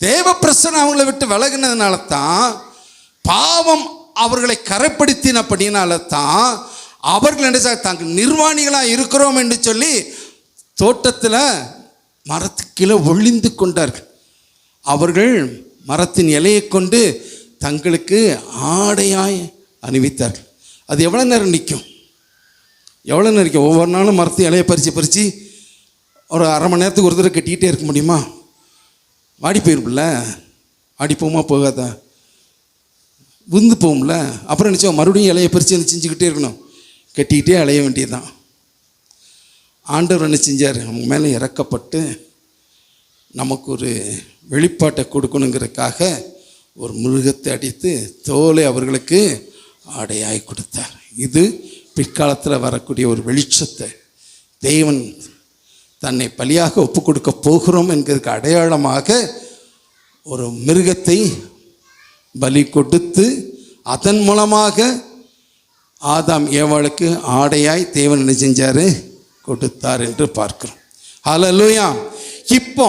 தேவ பிரசன்னம் அவர்களை விட்டு விலகினதுனால தான், பாவம் அவர்களை கரைப்படுத்தினபடினால தான் அவர்கள் என்ன தாங்கள் நிர்வாணிகளாக இருக்கிறோம் என்று சொல்லி தோட்டத்தில் மரத்துக்கு கீழே ஒளிந்து கொண்டார்கள். அவர்கள் மரத்தின் இலையை கொண்டு தங்களுக்கு ஆடையாய் அணிவித்தார்கள். அது எவ்வளோ நேரம் நிற்கும்? எவ்வளோ நேரம் நிற்கும்? ஒவ்வொரு நாளும் மரத்து இலையை பறித்து ஒரு அரை மணி நேரத்துக்கு ஒரு தடவை கட்டிக்கிட்டே இருக்க முடியுமா? வாடி போயிருப்பில்ல, வாடி போகுமா போகாதா? விந்து போகும்ல. அப்புறம் நினச்சோம் மறுபடியும் இலையை பறித்து செஞ்சுக்கிட்டே இருக்கணும், கட்டிக்கிட்டே அலைய வேண்டியதுதான். ஆண்டவர் என்ன செஞ்சார்? அவங்க மேலே இறக்கப்பட்டு நமக்கு ஒரு வெளிப்பாட்டை கொடுக்கணுங்கிறதுக்காக ஒரு மிருகத்தை அடித்து தோலை அவர்களுக்கு ஆடையாய் கொடுத்தார். இது பிற்காலத்தில் வரக்கூடிய ஒரு வெளிச்சத்தை தேவன் தன்னை பலியாக ஒப்பு கொடுக்க போகிறோம் என்கிறதுக்கு அடையாளமாக ஒரு மிருகத்தை பலி கொடுத்து அதன் மூலமாக ஆதாம் ஏவாளுக்கு ஆடையாய் தேவன் என்ன செஞ்சார்? கொடுத்தார் என்று பார்க்கிறோம். ஹல்லேலூயா. இப்போ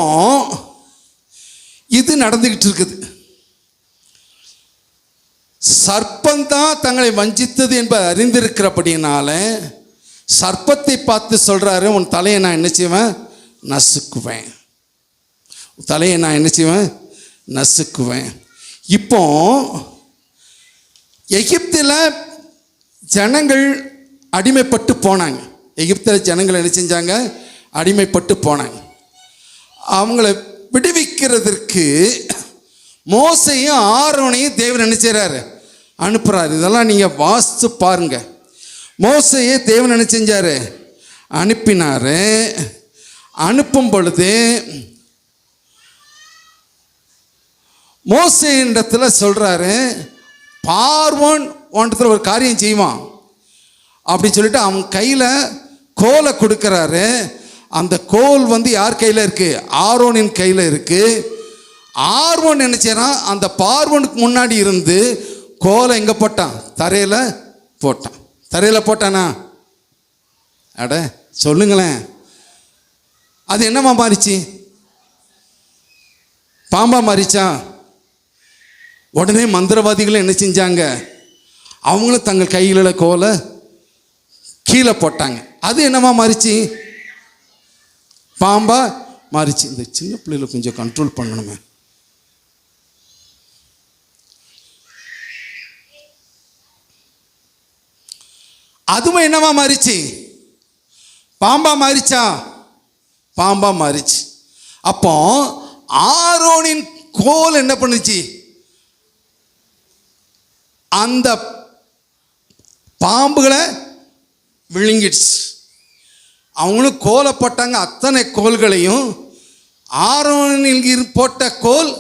இது நடந்துகிட்டு இருக்குது. சர்ப்பந்தான் தங்களை வஞ்சித்தது என்பதை அறிந்திருக்கிறபடினால சர்ப்பத்தை பார்த்து சொல்றாரு, உன் தலையை நான் என்ன செய்வேன்? நசுக்குவேன். தலையை நான் என்ன செய்வேன்? நசுக்குவேன். இப்போ எகிப்தில் ஜனங்கள் அடிமைப்பட்டு போனாங்க. எகிப்தில் ஜனங்கள் என்ன செஞ்சாங்க? அடிமைப்பட்டு போனாங்க. அவங்கள விடுவிக்கிறதுக்கு மோசையும் ஆரோனையும் தேவன் என்ன செய்கிறாரு? அனுப்புகிறார். இதெல்லாம் நீங்கள் வாசித்து பாருங்க. மோசையை தேவன் என்ன செஞ்சார்? அனுப்பினார். அனுப்பும் பொழுது மோசேயிடத்துல சொல்கிறாரு, பார்வோன் ஒன்றத்தில் ஒரு காரியம் செய்வான் அப்படின்னு சொல்லிட்டு அவன் கையில் கோலை கொடுக்குறாரு. அந்த கோல் யார் கையில் இருக்குது? ஆரோனின் கையில் இருக்குது. ஆர்வன் என்ன செய்யறான்? அந்த பார்வனுக்கு முன்னாடி இருந்து கோலை எங்கே போட்டான்? தரையில் போட்டான். தரையில் போட்டானா? அட சொல்லுங்களேன், அது என்னமா மாறிச்சு? பாம்பா மாறிச்சா? உடனே மந்திரவாதிகளும் என்ன செஞ்சாங்க, அவங்களும் தங்கள் கையில் கோலை கீழே போட்டாங்க. அது என்னவா மாறிச்சு, பாம்பா மாறிச்சு. இந்த சின்ன பிள்ளைகளை கொஞ்சம் கண்ட்ரோல் பண்ணணுமே. அதுவும் என்னவா மாறிச்சு, பாம்பா மாறிச்சா, பாம்பா மாறிச்சு. அப்போ ஆரோனின் கோல் என்ன பண்ணுச்சு, அந்த பாம்புகளை விழுங்கிடுச்சு. அவங்களும் கோலை போட்டாங்க. அத்தனை கோல்களையும் ஆரோனில் போட்ட கோல்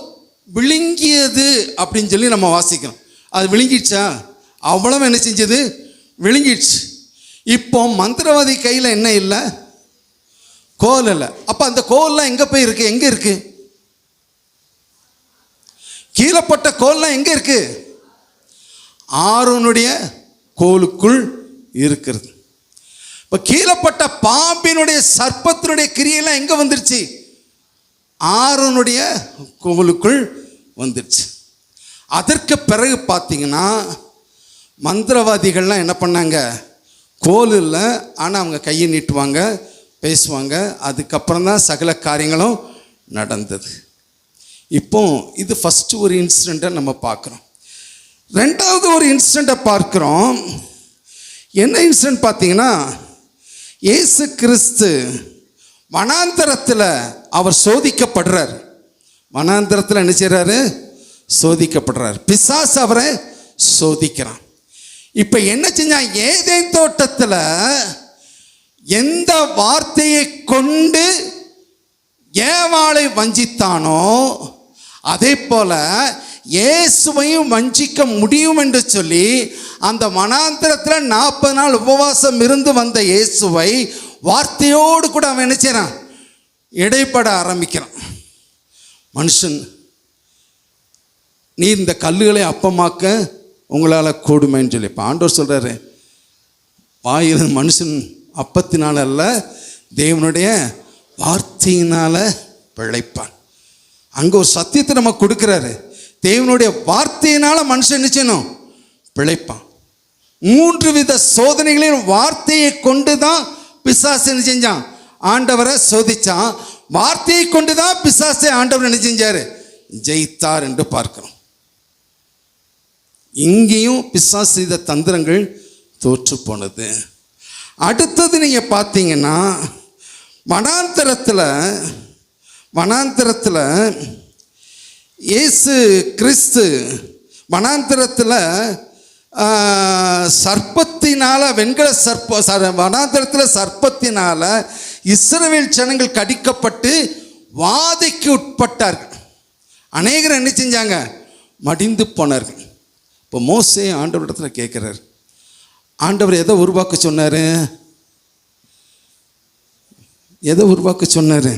விழுங்கியது அப்படின்னு சொல்லி நம்ம வாசிக்கிறோம். அது விழுங்கிடுச்சா, அவ்வளவு என்ன செஞ்சது, விழுங்கிடுச்சு. இப்போ மந்திரவாதி கையில் என்ன இல்லை, கோல் இல்லை. அப்போ அந்த கோல்லாம் எங்கே போய் இருக்கு, எங்கே இருக்கு, கீழப்பட்ட கோல்லாம் எங்கே இருக்கு, ஆரோனுடைய கோலுக்குள் இருக்கிறது. இப்போ கீழப்பட்ட பாம்பினுடைய சர்ப்பத்தினுடைய கிரியெல்லாம் எங்கே வந்துருச்சு, ஆரோனுடைய கோலுக்குள் வந்துருச்சு. அதற்கு பிறகு பார்த்தீங்கன்னா மந்திரவாதிகள்லாம் என்ன பண்ணாங்க, கோல் இல்லை, ஆனால் அவங்க கையை நீட்டுவாங்க, பேசுவாங்க. அதுக்கப்புறம் தான் சகல காரியங்களும் நடந்தது. இப்போ இது ஃபஸ்ட்டு ஒரு இன்சிடெண்ட்டை நம்ம பார்க்குறோம். ரெண்டாவது ஒரு இன்சிடெண்ட்டை பார்க்குறோம். என்ன இன்சிடெண்ட் பார்த்தீங்கன்னா, இயேசு கிறிஸ்து வனாந்தரத்தில் அவர் சோதிக்கப்படுறார். வனாந்தரத்தில் என்ன செய்கிறாரு, சோதிக்கப்படுறார். பிசாசு அவரை சோதிக்கிறான். இப்போ என்ன செஞ்சான், ஏதேன் தோட்டத்தில் எந்த வார்த்தையை கொண்டு ஏவாளை வஞ்சித்தானோ அதே போல இயேசுவையும் வஞ்சிக்க முடியும் என்று சொல்லி அந்த வனாந்திரத்தில் 40 நாள் உபவாசம் இருந்து வந்த இயேசுவை வார்த்தையோடு கூட அவன் என்ன செய்றான், இடைப்பட ஆரம்பிக்கிறான். மனுஷன், நீ இந்த கல்லுகளை அப்பமாக்க உங்களால் கூடுமைன்னு சொல்லி இப்போ ஆண்டவர் சொல்கிறாரு, வாயிலிருந்து மனுஷன் அப்பத்தினால் அல்ல தேவனுடைய வார்த்தையினால் பிழைப்பான். அங்கே ஒரு சத்தியத்தை நம்ம கொடுக்குறாரு. தேவனுடைய வார்த்தையினால் மனுஷன் என்ன செய்யணும், பிழைப்பான். 3 வித சோதனைகளையும் வார்த்தையை கொண்டு தான் பிசாசு என்ன செஞ்சான், ஆண்டவரை சோதிச்சான். வார்த்தையை கொண்டு தான் பிசாசை ஆண்டவர் என்ன செஞ்சார், ஜெயித்தார் என்று பார்க்கிறோம். இங்கேயும் பிசாசு செய்த தந்திரங்கள் தோற்று போனது. அடுத்தது நீங்கள் பார்த்தீங்கன்னா வனாந்தரத்தில் இயேசு கிறிஸ்து வனாந்தரத்தில் சர்ப்பத்தினால் வனாந்தரத்தில் சர்ப்பத்தினால் இஸ்ரவேல் ஜனங்கள் கடிக்கப்பட்டு வாதைக்கு உட்பட்டார்கள். அநேகர் என்ன செஞ்சாங்க, மடிந்து போனார்கள். இப்போ மோசே ஆண்டவரிடத்தில் கேட்குறாரு, ஆண்டவர் எதை உருவாக்க சொன்னார், எதை உருவாக்க சொன்னார்,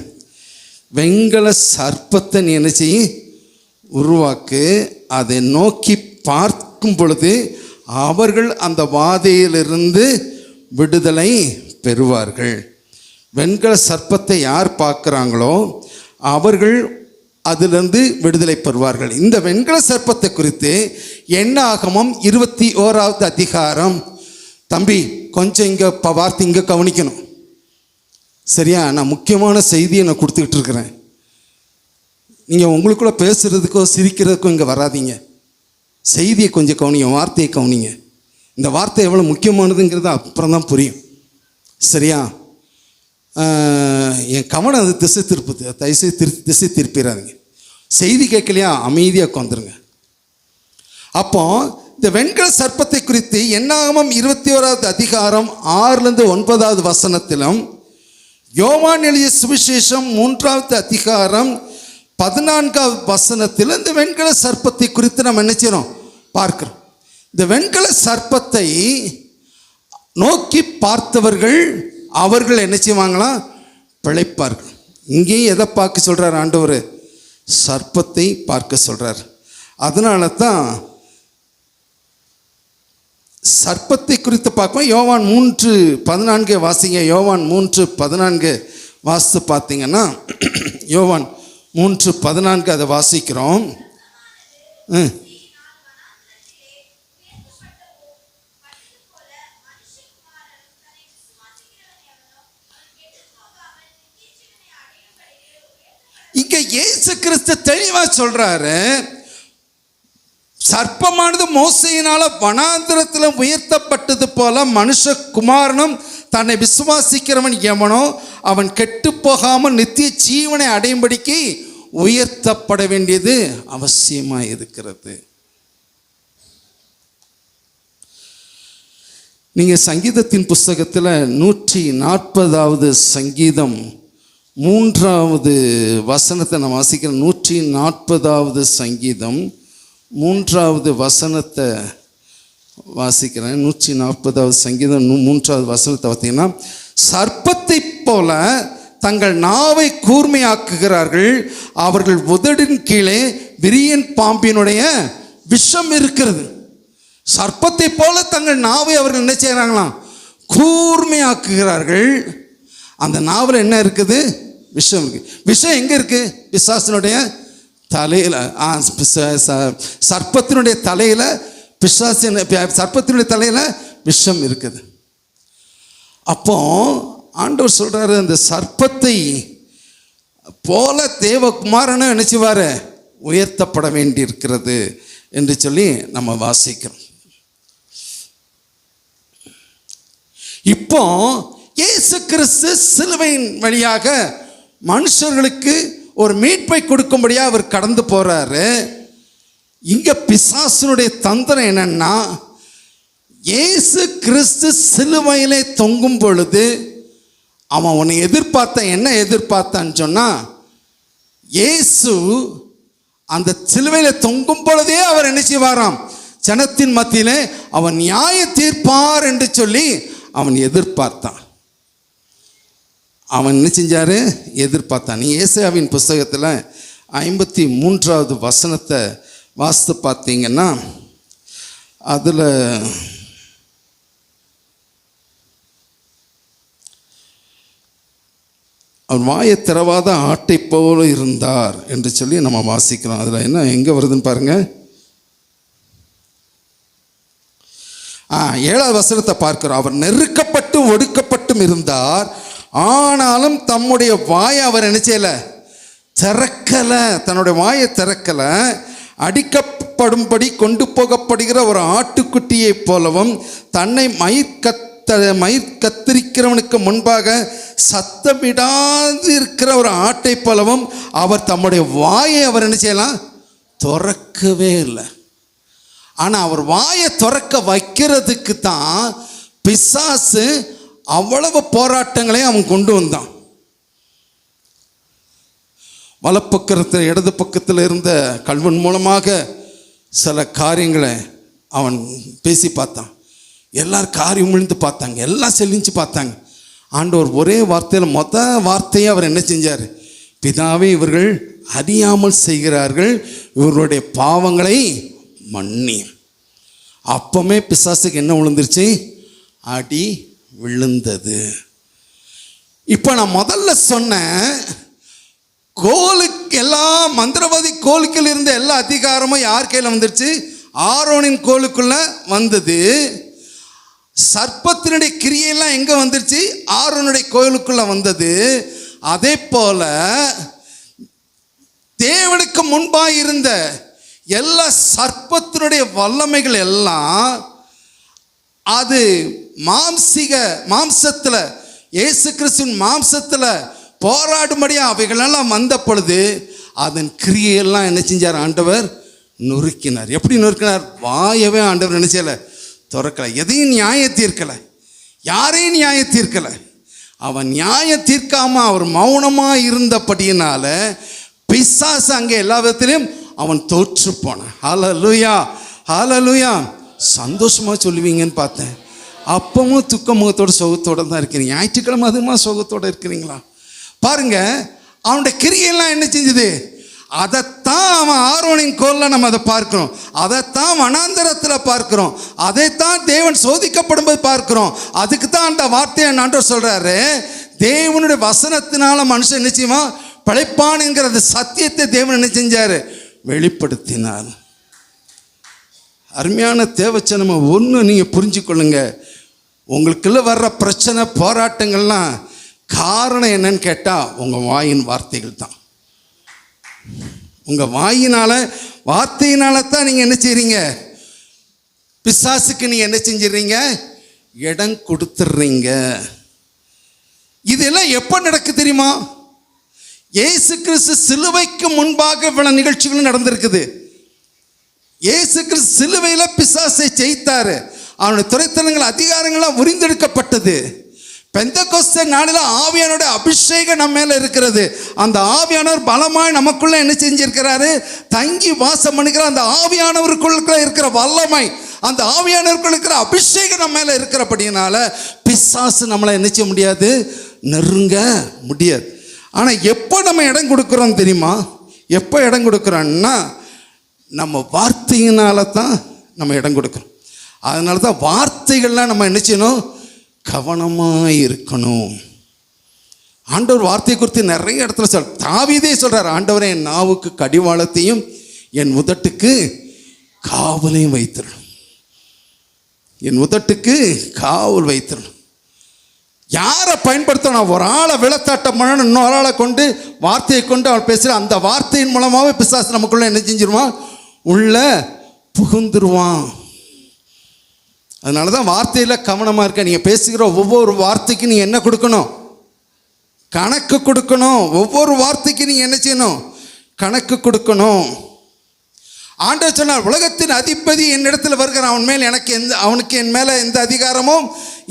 வெண்கல சர்ப்பத்தை நீ என்ன செய்ய உருவாக்கு, அதை நோக்கி பார்க்கும் பொழுது அவர்கள் அந்த வாதையிலிருந்து விடுதலை பெறுவார்கள். வெண்கல சர்ப்பத்தை யார் பார்க்குறாங்களோ அவர்கள் அதிலிருந்து விடுதலை பெறுவார்கள். இந்த வெண்கல சர்ப்பத்தை குறித்து என்னாகமம் 21வது அதிகாரம், தம்பி கொஞ்சம் இங்கே வார்த்தை இங்கே கவனிக்கணும் சரியா, நான் முக்கியமான செய்தியை நான் கொடுத்துக்கிட்டு இருக்கிறேன். நீங்கள் உங்களுக்குள்ளே பேசுகிறதுக்கோ சிரிக்கிறதுக்கோ இங்கே வராதிங்க. செய்தியை கொஞ்சம் கவனிங்க, வார்த்தையை கவனிங்க. இந்த வார்த்தை எவ்வளோ முக்கியமானதுங்கிறது அப்புறம் தான் புரியும் சரியா. என் கவனம் அது திசை திருப்புது, தயவுசெய்து திசை திருப்பிடாதீங்க. செய்தி கேட்கலையா, அமைதியாக உட்காந்துருங்க. அப்போ இந்த வெண்கல சர்ப்பத்தை குறித்து என்னாகமம் 21வது அதிகாரம் 6லேருந்து 9வது வசனத்திலும், யோவான் எழுதிய சுவிசேஷம் 3வது அதிகாரம் 14வது வசனத்தில் இந்த வெண்கல சர்ப்பத்தை குறித்து நம்ம என்ன செய்யறோம் பார்க்கிறோம். இந்த வெண்கல சர்ப்பத்தை நோக்கி பார்த்தவர்கள் அவர்கள் என்ன செய்வாங்களாம், பிழைப்பார்கள். இங்கேயும் எதை பார்க்க சொல்கிறார் ஆண்டவர், சர்ப்பத்தை பார்க்க சொல்கிறார். அதனால தான் சர்ப்பத்தை குறித்து பார்ப்போம். யோவான் 3:14 வாசிங்க. யோவான் 3:14 வாசித்து பார்த்தீங்கன்னா, யோவான் 3:14 அதை வாசிக்கிறோம். இயேசு கிறிஸ்து தெளிவா சொல்றாரு, சர்ப்பமானது மோசையினால வனாந்திரத்தில் உயர்த்தப்பட்டது போல மனுஷகுமாரனும் தன்னை விசுவாசிக்கிறவன் எவனோ அவன் கெட்டு போகாமல் நித்திய ஜீவனை அடையும்படிக்கு உயர்த்தப்பட வேண்டியது அவசியமாக இருக்கிறது. நீங்கள் சங்கீதத்தின் புஸ்தகத்தில் 140வது சங்கீதம் 3வது வசனத்தை நான் வாசிக்கிறேன். 140வது சங்கீதம் 3வது வசனத்தை வாசிக்கிறேன். 140வது சங்கீதம் 3வது வசனத்தை பார்த்தீங்கன்னா, சர்ப்பத்தை போல தங்கள் நாவை கூர்மையாக்குகிறார்கள், அவர்கள் உதடின் கீழே விரியன் பாம்பினுடைய விஷம் இருக்கிறது. சர்ப்பத்தை போல தங்கள் நாவை அவர்கள் என்ன செய்கிறாங்களாம்? கூர்மையாக்குகிறார்கள். அந்த நாவில் என்ன இருக்குது? விஷம் இருக்குது. விஷம் எங்கே இருக்குது? பிசாசினுடைய தலையில். சர்ப்பத்தினுடைய தலையில் சர்ப்பத்தினுடைய தலையில் விஷம் இருக்குது. அப்போ ஆண்டவர் சொல்கிறாரு, அந்த சர்ப்பத்தை போல தேவகுமாரனை நினைச்சுவார் உயர்த்தப்பட வேண்டி இருக்கிறது என்று சொல்லி நம்ம வாசிக்கிறோம். இப்போ இயேசு கிறிஸ்து சிலுவையின் வழியாக மனுஷர்களுக்கு ஒரு மீட்பை கொடுக்கும்படியாக அவர் கடந்து போறாரு. இங்க பிசாசுனுடைய தந்திரம் என்னன்னா, இயேசு கிறிஸ்து சிலுவையிலே தொங்கும் பொழுது அவன் உன்னை என்ன எதிர்பார்த்தான்னு சொன்னா, இயேசு அந்த சிலுவையில் தொங்கும் பொழுதே அவர் என்ன செய்வாராம்? ஜனத்தின் மத்தியிலே அவன் நியாய தீர்ப்பார் என்று சொல்லி அவன் எதிர்பார்த்தான். அவன் என்ன செஞ்சாரு? எதிர்பார்த்தான். நீ ஏசாயாவின் புஸ்தகத்தில் 53வது வசனத்தை வாசித்து பார்த்தீங்கன்னா, அதில் அவர் வாயை திறவாத ஆட்டை போல இருந்தார் என்று சொல்லி நம்ம வாசிக்கிறோம். அதில் என்ன எங்கே வருதுன்னு பாருங்கள். 7வது வசனத்தை பார்க்கிறோம். அவர் நெருக்கப்பட்டு ஒடுக்கப்பட்டும் இருந்தார், ஆனாலும் தம்முடைய வாயை அவர் என்ன செய்யலை? திறக்கலை. தன்னுடைய வாயை திறக்கலை. அடிக்கப்படும்படி கொண்டு போகப்படுகிற ஒரு ஆட்டுக்குட்டியை போலவும் தன்னை மயிர் கத்திரிக்கிறவனுக்கு முன்பாக சத்தமிடாது இருக்கிற ஒரு ஆட்டை போலவும் அவர் தம்முடைய வாயை அவர் என்ன செய்யலாம்? திறக்கவே இல்லை. ஆனால் அவர் வாயை திறக்க வைக்கிறதுக்கு தான் பிசாசு அவ்வளவு போராட்டங்களையும் அவன் கொண்டு வந்தான். வலப்பக்கத்தில் இடது பக்கத்தில் இருந்த கல்வன் மூலமாக சில காரியங்களை அவன் பேசி பார்த்தான். எல்லாரும் காரியம் விழுந்து பார்த்தாங்க, எல்லாம் செழிஞ்சு பார்த்தாங்க. ஆண்டவர் ஒரே வார்த்தையில் வார்த்தையை அவர் என்ன செஞ்சார்? பிதாவே, இவர்கள் அறியாமல் செய்கிறார்கள், இவர்களுடைய பாவங்களை மன்னி. அப்பமே பிசாசுக்கு என்ன விழுந்துருச்சு? அடி விழுந்தது. இப்போ நான் முதல்ல சொன்னேன், கோலுக்கு எல்லா மந்திரவாதி கோலுக்கில் இருந்த எல்லா அதிகாரமும் யார் கையில் வந்துருச்சு? ஆரோனின் கோலுக்குள்ள வந்தது. சர்ப்பத்தினுடைய கிரியெல்லாம் எங்கே வந்துருச்சு? ஆரோனுடைய கோயிலுக்குள்ள வந்தது. அதே போல தேவனுக்கு முன்பாக இருந்த எல்லா சர்ப்பத்தினுடைய வல்லமைகள் எல்லாம் அது மாம்சத்தில் இயேசு கிறிஸ்துவின் மாம்சத்தில் போராடும்படியாக அவைகளெல்லாம் வந்த பொழுது அதன் கிரியெல்லாம் என்ன செஞ்சார்? ஆண்டவர் நொறுக்கினார். எப்படி நொறுக்கினார்? வாயவே ஆண்டவர் என்ன செய்யலை? திறக்கலை. எதையும் நியாய தீர்க்கலை, யாரையும் நியாய தீர்க்கலை. அவன் நியாய தீர்க்காம அவர் மௌனமாக இருந்தபடியினால பிசாசு அங்கே எல்லா விதத்திலையும் அவன் தோற்று போனான். ஹல்லேலூயா, ஹல்லேலூயா. சந்தோஷமாக சொல்லுவீங்கன்னு பார்த்தேன். அப்பவும் துக்க முகத்தோட சோகத்தோடு தான் இருக்கிறீங்க. ஞாயிற்றுக்கிழமை அதிகமாக சோகத்தோடு இருக்கிறீங்களா? பாருங்க, அவனுடைய கிரியெல்லாம் என்ன செஞ்சது? அதைத்தான் அவன் ஆரோனின் கோலில் நம்ம அதை பார்க்கிறோம், அதைத்தான் வனாந்தரத்தில் பார்க்கிறோம், அதைத்தான் தேவன் சோதிக்கப்படும்போது பார்க்கிறோம். அதுக்கு தான் அந்த வார்த்தையை ஆண்டவர் சொல்றாரு, தேவனுடைய வசனத்தினால மனுஷன் என்ன செய்வான்? பிழைப்பான் என்கிற அந்த சத்தியத்தை தேவன் என்ன செஞ்சார்? வெளிப்படுத்தினார். அருமையான தேவச்சனமை ஒன்று நீங்கள் புரிஞ்சுக்கொள்ளுங்க. உங்களுக்குள்ள வர்ற பிரச்சனை போராட்டங்கள்லாம் காரணம் என்னன்னு கேட்டால் உங்கள் வாயின் வார்த்தைகள் தான். உங்கள் வாயினால் வார்த்தையினால தான் நீங்கள் என்ன செய்கிறீங்க? பிசாசுக்கு நீங்கள் என்ன செஞ்சிடுறீங்க? இடம் கொடுத்துட்றீங்க. இதெல்லாம் எப்போ நடக்கு தெரியுமா? இயேசு கிறிஸ்து சிலுவைக்கு முன்பாக இவ்வளவு நிகழ்ச்சிகளும் நடந்திருக்குது. இயேசு கிறிஸ்து சிலுவையில் பிசாசை ஜெயித்தாரு. அவனுடைய துரைத்தனங்கள் அதிகாரங்களாம் உரிந்தெடுக்கப்பட்டது. பெந்தெகோஸ்தே நாளில் ஆவியானோட அபிஷேகம் நம்ம மேலே இருக்கிறது. அந்த ஆவியானவர் பலமாய் நமக்குள்ள என்ன செஞ்சிருக்கிறாரு? தங்கி வாசம் பண்ணுகிற அந்த ஆவியானவருக்குள்ள இருக்கிற வல்லமை, அந்த ஆவியானவருக்குள்ள இருக்கிற அபிஷேகம் நம்ம மேலே இருக்கிறபடினால பிசாசு நம்மளை என்ன செய்ய முடியாது? நெருங்க முடியாது. ஆனால் எப்போ நம்ம இடம் கொடுக்குறோம் தெரியுமா? எப்போ இடம் கொடுக்குறோன்னா நம்ம வார்த்தையினால தான் நம்ம இடம் கொடுக்குறோம். அதனால தான் வார்த்தைகள்லாம் நம்ம என்ன செய்யணும்? கவனமாக இருக்கணும். ஆண்டவர் வார்த்தையை குறித்து நிறைய இடத்துல தாவீதே சொல்கிறார், ஆண்டவரே என் நாவுக்கு கடிவாளத்தையும் என் உதட்டுக்கு காவலையும் வைத்திடணும். என் உதட்டுக்கு காவல் வைத்திடணும். யாரை பயன்படுத்தணும்? ஒரு ஆளை விளத்தாட்டம் பண்ணணும், இன்னொரு ஆளை கொண்டு வார்த்தையை கொண்டு அவள் பேசுகிற அந்த வார்த்தையின் மூலமாகவே பிசாசு நமக்குள்ளே என்ன செஞ்சிருவான்? உள்ள புகுந்துருவான். அதனால தான் வார்த்தையில் கவனமாக இருக்க. நீங்கள் பேசுகிற ஒவ்வொரு வார்த்தைக்கு நீங்கள் என்ன கொடுக்கணும்? கணக்கு கொடுக்கணும். ஒவ்வொரு வார்த்தைக்கு நீங்கள் என்ன செய்யணும்? கணக்கு கொடுக்கணும். ஆண்டவர் சொன்னார், உலகத்தின் அதிபதி என்னிடத்தில் வருகிறான், அவன் மேல் அவனுக்கு என் மேலே எந்த அதிகாரமும்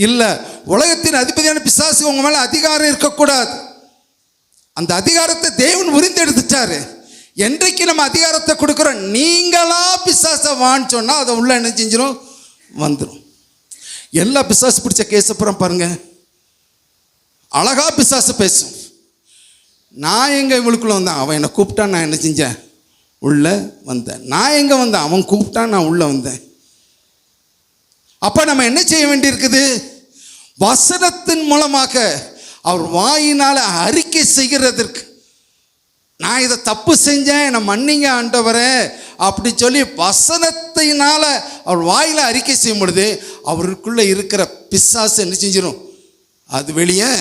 இல்லை. உலகத்தின் அதிபதியான பிசாசு உங்கள் மேலே அதிகாரம் இருக்கக்கூடாது. அந்த அதிகாரத்தை தேவன் உரிந்தெடுத்துட்டாரு. என்றைக்கு நம்ம அதிகாரத்தை கொடுக்குறோம், நீங்களா பிசாசை வான்னு சொன்னால் அதை உள்ள என்ன செஞ்சிடும்? வந்துடும். எல்லா பிசாசு பிடிச்ச கேஸப்புறம் பாருங்க, அழகா பிசாசு பேசும். நான் எங்கே இவளுக்குள்ள வந்தேன், அவன் என்னை கூப்பிட்டான், நான் என்ன செஞ்சேன்? உள்ளே வந்தேன். நான் எங்கே வந்தேன்? அவன் கூப்பிட்டான், நான் உள்ளே வந்தேன். அப்போ நம்ம என்ன செய்ய வேண்டியிருக்குது? வசனத்தின் மூலமாக அவர் வாயினால் அறிக்கை செய்கிறதற்கு, நான் இதை தப்பு செஞ்சேன், என்னை மன்னிங்க ஆண்டவரே அப்படி சொல்லி வசனத்தினால அவர் வாயில் அறிக்கை செய்யும் பொழுது அவருக்குள்ளே இருக்கிற பிசாசு என்ன செஞ்சிடும்? அது வெளியே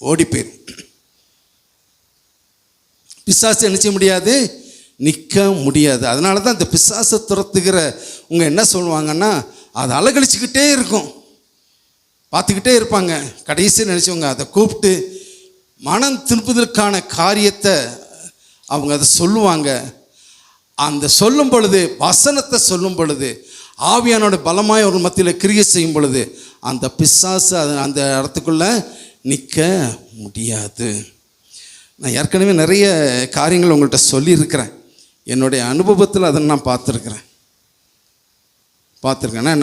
ஓடி போயிடும். பிசாசு என்ன செய்ய முடியாது? நிற்க முடியாது. அதனால தான் இந்த பிசாசை துரத்துகிற உங்க என்ன சொல்லுவாங்கன்னா, அது அலகழிச்சிக்கிட்டே இருக்கும், பார்த்துக்கிட்டே இருப்பாங்க. கடைசி நினச்சவங்க அதை கூப்பிட்டு மனம் திருப்புதலுக்கான காரியத்தை அவங்க அதை சொல்லுவாங்க. அந்த சொல்லும் பொழுது, வசனத்தை சொல்லும் பொழுது, ஆவியானோட பலமாய் ஒரு மத்தியில் கிரியை செய்யும் பொழுது அந்த பிசாசு அந்த இடத்துக்குள்ளே நிற்க முடியாது. நான் ஏற்கனவே நிறைய காரியங்கள் உங்கள்கிட்ட சொல்லியிருக்கிறேன். என்னுடைய அனுபவத்தில் அதை நான் பார்த்துருக்கேன்.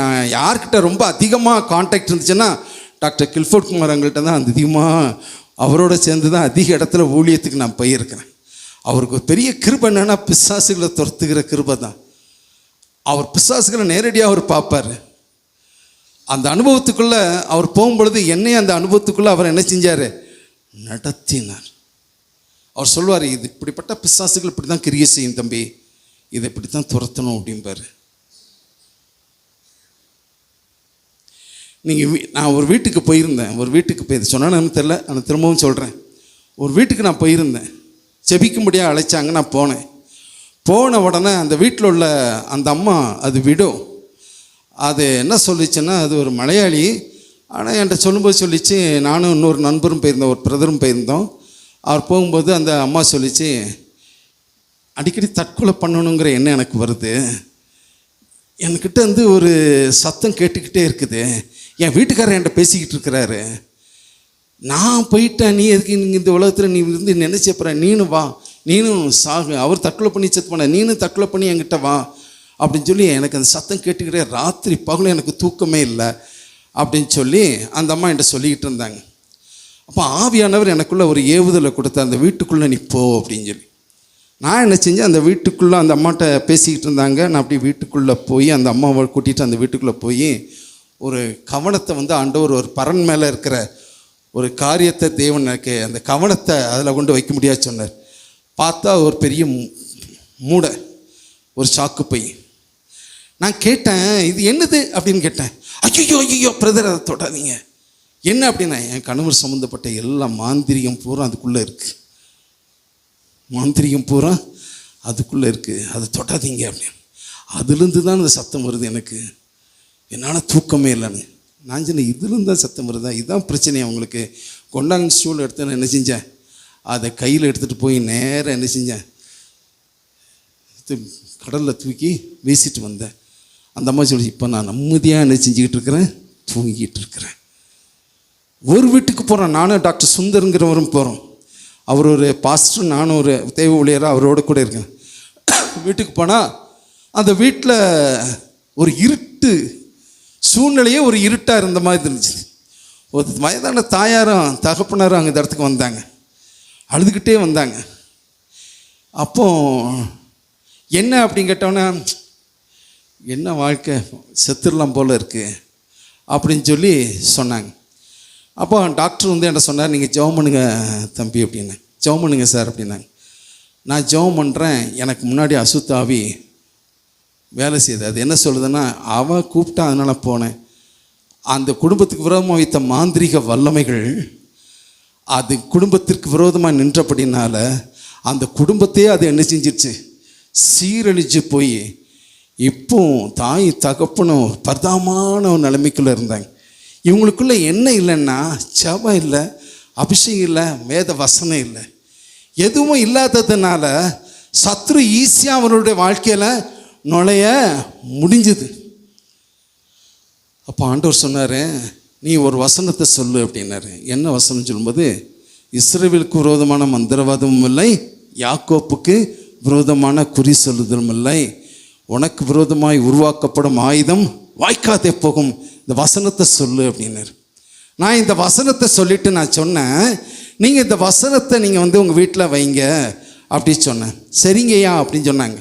நான் யார்கிட்ட ரொம்ப அதிகமாக கான்டாக்ட் இருந்துச்சுன்னா டாக்டர் கில்ஃபோர்ட் குமார் அவங்கள்ட்ட தான் அதிகமாக, அவரோட சேர்ந்து தான் அதிக இடத்துல ஊழியத்துக்கு நான் போயிருக்கிறேன். அவருக்கு ஒரு பெரிய கிருபை என்னன்னா, பிசாசுகளை துரத்துகிற கிருபை தான். அவர் பிசாசுகளை நேரடியாக அவர் பார்ப்பார். அந்த அனுபவத்துக்குள்ளே அவர் போகும்பொழுது என்னையும் அந்த அனுபவத்துக்குள்ளே அவர் என்ன செஞ்சார்? நடத்தினார். அவர் சொல்லுவார், இது இப்படிப்பட்ட பிசாசுகள் இப்படி தான் கிரியை செய்யும் தம்பி, இதை இப்படி தான் துரத்தணும் அப்படிம்பார். நான் ஒரு வீட்டுக்கு போயிருந்தேன். ஒரு வீட்டுக்கு போய் சொன்னான்னு தெரில, நான் திரும்பவும் சொல்கிறேன். ஒரு வீட்டுக்கு நான் போயிருந்தேன், செபிக்கும்படியாக அழைச்சாங்க. நான் போன உடனே அந்த வீட்டில் உள்ள அந்த அம்மா, அது விடோ, அது என்ன சொல்லிச்சுன்னா, அது ஒரு மலையாளி. ஆனால் என்கிட்ட சொல்லும்போது சொல்லிச்சு, நானும் இன்னொரு நண்பரும் போயிருந்தோம், ஒரு பிரதரும் போயிருந்தோம். அவர் போகும்போது அந்த அம்மா சொல்லிச்சு, அடிக்கடி தற்கொலை பண்ணணுங்கிற எண்ணம் எனக்கு வருது, என்கிட்ட வந்து ஒரு சத்தம் கேட்டுக்கிட்டே இருக்குது, என் வீட்டுக்காரர் என்கிட்ட பேசிக்கிட்டு இருக்கிறாரு, நான் போயிட்டேன், நீ எதுக்கு இந்த உலகத்தில் நீ இருந்து நினைச்சப்பற, நீனும் வா, நீனும் சாகு, அவர் தற்கொலை பண்ணி செத்து பண்ண, நீனும் தற்கொலை பண்ணி என்கிட்ட வா அப்படின்னு சொல்லி எனக்கு அந்த சத்தம் கேட்டுக்கிட்டே, ராத்திரி பகலும் எனக்கு தூக்கமே இல்லை அப்படின்னு சொல்லி அந்த அம்மா என்கிட்ட சொல்லிக்கிட்டு இருந்தாங்க. அப்போ ஆவியானவர் எனக்குள்ளே ஒரு ஏவுதலை கொடுத்த, அந்த வீட்டுக்குள்ளே நீ போ அப்படின்னு சொல்லி. நான் என்ன செஞ்சேன், அந்த வீட்டுக்குள்ளே அந்த அம்மாட்ட பேசிக்கிட்டு இருந்தாங்க. நான் அப்படி வீட்டுக்குள்ளே போய் அந்த அம்மாவை கூட்டிகிட்டு அந்த வீட்டுக்குள்ளே போய் ஒரு கவனத்தை வந்து ஆண்டவர் ஒரு பரன் மேலே இருக்கிற ஒரு காரியத்தை தேவன் எனக்கு அந்த கவனத்தை அதில் கொண்டு வைக்க முடியாது சொன்னார். பார்த்தா ஒரு பெரிய மூடை, ஒரு சாக்கு பை. நான் கேட்டேன், இது என்னது அப்படின்னு கேட்டேன். ஐயோ பிரதர் அதை தொடாதீங்க, என்ன அப்படின்னா, என் கணவர் சம்மந்தப்பட்ட எல்லா மாந்திரிகம் பூரா அதுக்குள்ளே இருக்குது, மாந்திரிகம் பூரா அதுக்குள்ளே இருக்குது, அதை தொட்டாதீங்க அப்படின்னு. அதுலேருந்து தான் அந்த சத்தம் வருது. எனக்கு என்னால் தூக்கமே இல்லைன்னு நான் சொன்னேன், இதுலேருந்து தான் சத்தம் வருதா? இதுதான் பிரச்சனையா உங்களுக்கு? கொண்டாங்க ஸ்டூல் எடுத்து நான் என்ன செஞ்சேன், அதை கையில் எடுத்துகிட்டு போய் நேராக என்ன செஞ்சேன், கடலில் தூக்கி வீசிட்டு வந்தேன். அந்த அம்மா சொல்லி, இப்போ நான் நிம்மதியாக என்ன செஞ்சுக்கிட்டு இருக்கிறேன், தூங்கிக்கிட்டு இருக்கிறேன். ஒரு வீட்டுக்கு போகிறேன், நானும் டாக்டர் சுந்தருங்கிறவரும் போகிறோம். அவர் ஒரு பாஸ்டர், நானும் ஒரு தேவ ஊழியராக அவரோட கூட இருக்கேன். வீட்டுக்கு போனால் அந்த வீட்டில் ஒரு இருட்டு சூழ்நிலையே ஒரு இருட்டாக இருந்த மாதிரி இருந்துச்சு. ஒரு வயதான தாயாரும் தகப்பனாரும் அங்கே இந்த இடத்துக்கு வந்தாங்க, அழுதுகிட்டே வந்தாங்க. அப்போ என்ன அப்படின்னு கேட்டோன்னா, என்ன வாழ்க்கை, செத்துடலாம் போல் இருக்குது அப்படின்னு சொல்லி சொன்னாங்க. அப்போ டாக்டர் வந்து என்ன சொன்னார், நீங்கள் ஜெபம் பண்ணுங்க தம்பி அப்படின்னு. ஜெபம் பண்ணுங்க சார் அப்படின்னாங்க. நான் ஜெபம் பண்ணுறேன். எனக்கு முன்னாடி அசுத்தாவி வேலை செய்யுது. அது என்ன சொல்லுதுன்னா, அவன் கூப்பிட்டா அதனால் போனேன். அந்த குடும்பத்துக்கு விரோதமாக வைத்த மாந்திரிக வல்லமைகள் அது குடும்பத்திற்கு விரோதமாக நின்றபடினால அந்த குடும்பத்தையே அது என்ன செஞ்சிருச்சு, சீரழிச்சு போய் இப்போ தாய் தகப்பனும் பரிதாபமான ஒரு நிலைமைக்குள்ளே இருந்தாங்க. இவங்களுக்குள்ளே என்ன இல்லைன்னா, ஜெபம் இல்லை, அபிஷேகம் இல்லை, வேத வசனம் இல்லை, எதுவும் இல்லாததுனால சத்ரு ஈஸியாக அவனுடைய வாழ்க்கையில் நுழைய முடிஞ்சுது. அப்போ ஆண்டவர் சொன்னார், நீ ஒரு வசனத்தை சொல்லு அப்படின்னாரு. என்ன வசனம் சொல்லும்போது, இஸ்ரவேலுக்கு விரோதமான மந்திரவாதமும் இல்லை, யாக்கோப்புக்கு விரோதமான குறி சொல்லுதலும் இல்லை, உனக்கு விரோதமாய் உருவாக்கப்படும் ஆயுதம் வாய்க்காதே போகும், இந்த வசனத்தை சொல்லு அப்படின்னாரு. நான் இந்த வசனத்தை சொல்லிவிட்டு நான் சொன்னேன், நீங்கள் இந்த வசனத்தை நீங்கள் வந்து உங்கள் வீட்டில் வைங்க அப்படி சொன்னேன். சரிங்கய்யா அப்படின்னு சொன்னாங்க.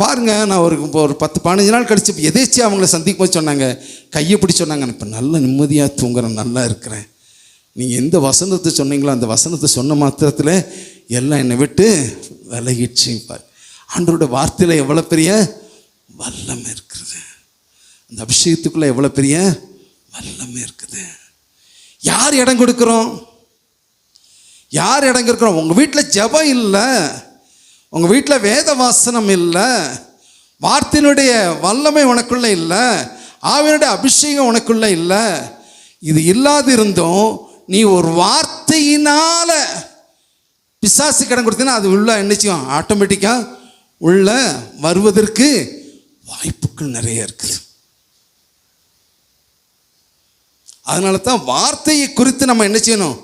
பாருங்கள், நான் ஒரு 10-15 நாள் கழிச்சு எதேச்சியாக அவங்கள சந்திக்கும் போது சொன்னாங்க, கையை பிடிச்சி சொன்னாங்க, இப்போ நல்ல நிம்மதியாக தூங்குறேன், நல்லா இருக்கிறேன். நீங்கள் எந்த வசனத்தை சொன்னீங்களோ அந்த வசனத்தை சொன்ன மாத்திரத்தில் எல்லாம் என்னை விட்டு விலகிடுச்சு. ஆண்டவருடைய வார்த்தையில் எவ்வளோ பெரிய வல்லமை இருக்குது, அந்த அபிஷேகத்துக்குள்ளே எவ்வளோ பெரிய வல்லமை இருக்குது. யார் இடம் கொடுக்குறோம், யார் இடம் கொடுக்குறோம்? உங்கள் வீட்டில் ஜெபம் இல்லை, உங்கள் வீட்டில் வேத வாசனம் இல்லை, வார்த்தையினுடைய வல்லமை உனக்குள்ளே இல்லை, ஆவியினுடைய அபிஷேகம் உனக்குள்ளே இல்லை. இது இல்லாது இருந்தும் நீ ஒரு வார்த்தையினால் பிசாசுக்கு இடம் கொடுத்தீங்கன்னா அது உள்ள என்னச்சும் ஆட்டோமேட்டிக்காக உள்ள வருவதற்கு வாய்ப்புகள் நிறைய இருக்குது. அதனால தான் வார்த்தையை குறித்து நம்ம என்ன செய்யணும்,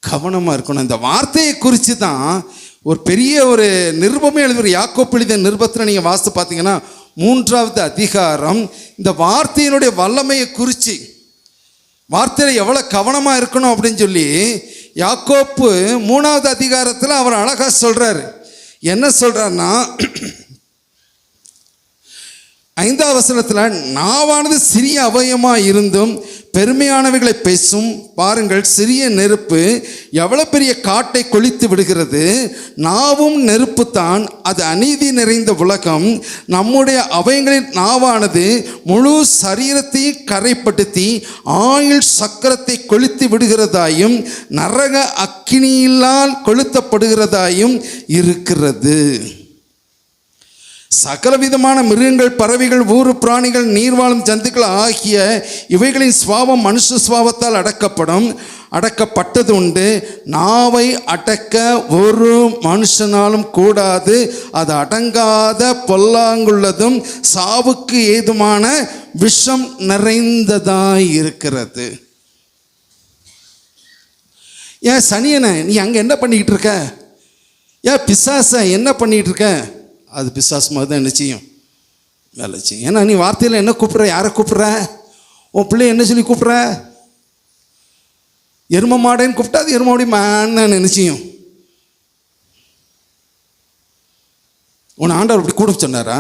கவனமாக இருக்கணும். இந்த வார்த்தையை குறித்து தான் ஒரு பெரிய ஒரு நிருபமே எழுதுகிற யாக்கோப்பு எழுதிய நிருபத்தில் நீங்கள் வாசித்து பார்த்தீங்கன்னா 3வது அதிகாரம் இந்த வார்த்தையினுடைய வல்லமையை குறித்து, வார்த்தையில் எவ்வளோ கவனமாக இருக்கணும் அப்படின்னு சொல்லி யாக்கோப்பு 3வது அதிகாரத்தில் அவர் அழகாக சொல்கிறார். என்ன சொல்கிறாருன்னா, 5வது வசனத்தில், நாவானது சிறிய அவயமாக இருந்தும் பெருமையானவைகளை பேசும். பாருங்கள், சிறிய நெருப்பு எவ்வளோ பெரிய காட்டை கொளித்து விடுகிறது. நாவும் நெருப்பு தான், அது அநீதி நிறைந்த உலகம். நம்முடைய அவயங்களின் நாவானது முழு சரீரத்தையும் கரைப்படுத்தி ஆயுள் சக்கரத்தை கொளுத்தி விடுகிறதாயும் நரக அக்கினியினால் கொளுத்தப்படுகிறதாயும் இருக்கிறது. சகலவிதமான மிருகங்கள், பறவைகள், ஊரு பிராணிகள், நீர்வாழும் ஜந்துக்கள் ஆகிய இவைகளின் சுவாபம் மனுஷ சுவாபத்தால் அடக்கப்பட்டது உண்டு. நாவை அடக்க ஒரு மனுஷனாலும் கூடாது, அது அடங்காத பொல்லாங்குள்ளதும் சாவுக்கு ஏதுமான விஷம் நிறைந்ததாய் இருக்கிறது. ஏன் சனியனை நீ அங்கே என்ன பண்ணிக்கிட்டு இருக்க, ஏன் பிசாச என்ன பண்ணிக்கிட்டு இருக்க, அது பிசாசு மாதிரி தான் என்ன செய்யும், வேலை செய்யும். ஏன்னா நீ வார்த்தையில் என்ன கூப்பிட்ற, யாரை கூப்பிட்ற, உன் பிள்ளை என்ன சொல்லி கூப்பிட்ற, எரும மாடேன்னு கூப்பிட்டா அது எருமாவுடைய மேன்னு என்ன செய்யும். உன்னை ஆண்டவர் அப்படி கூட சொன்னாரா?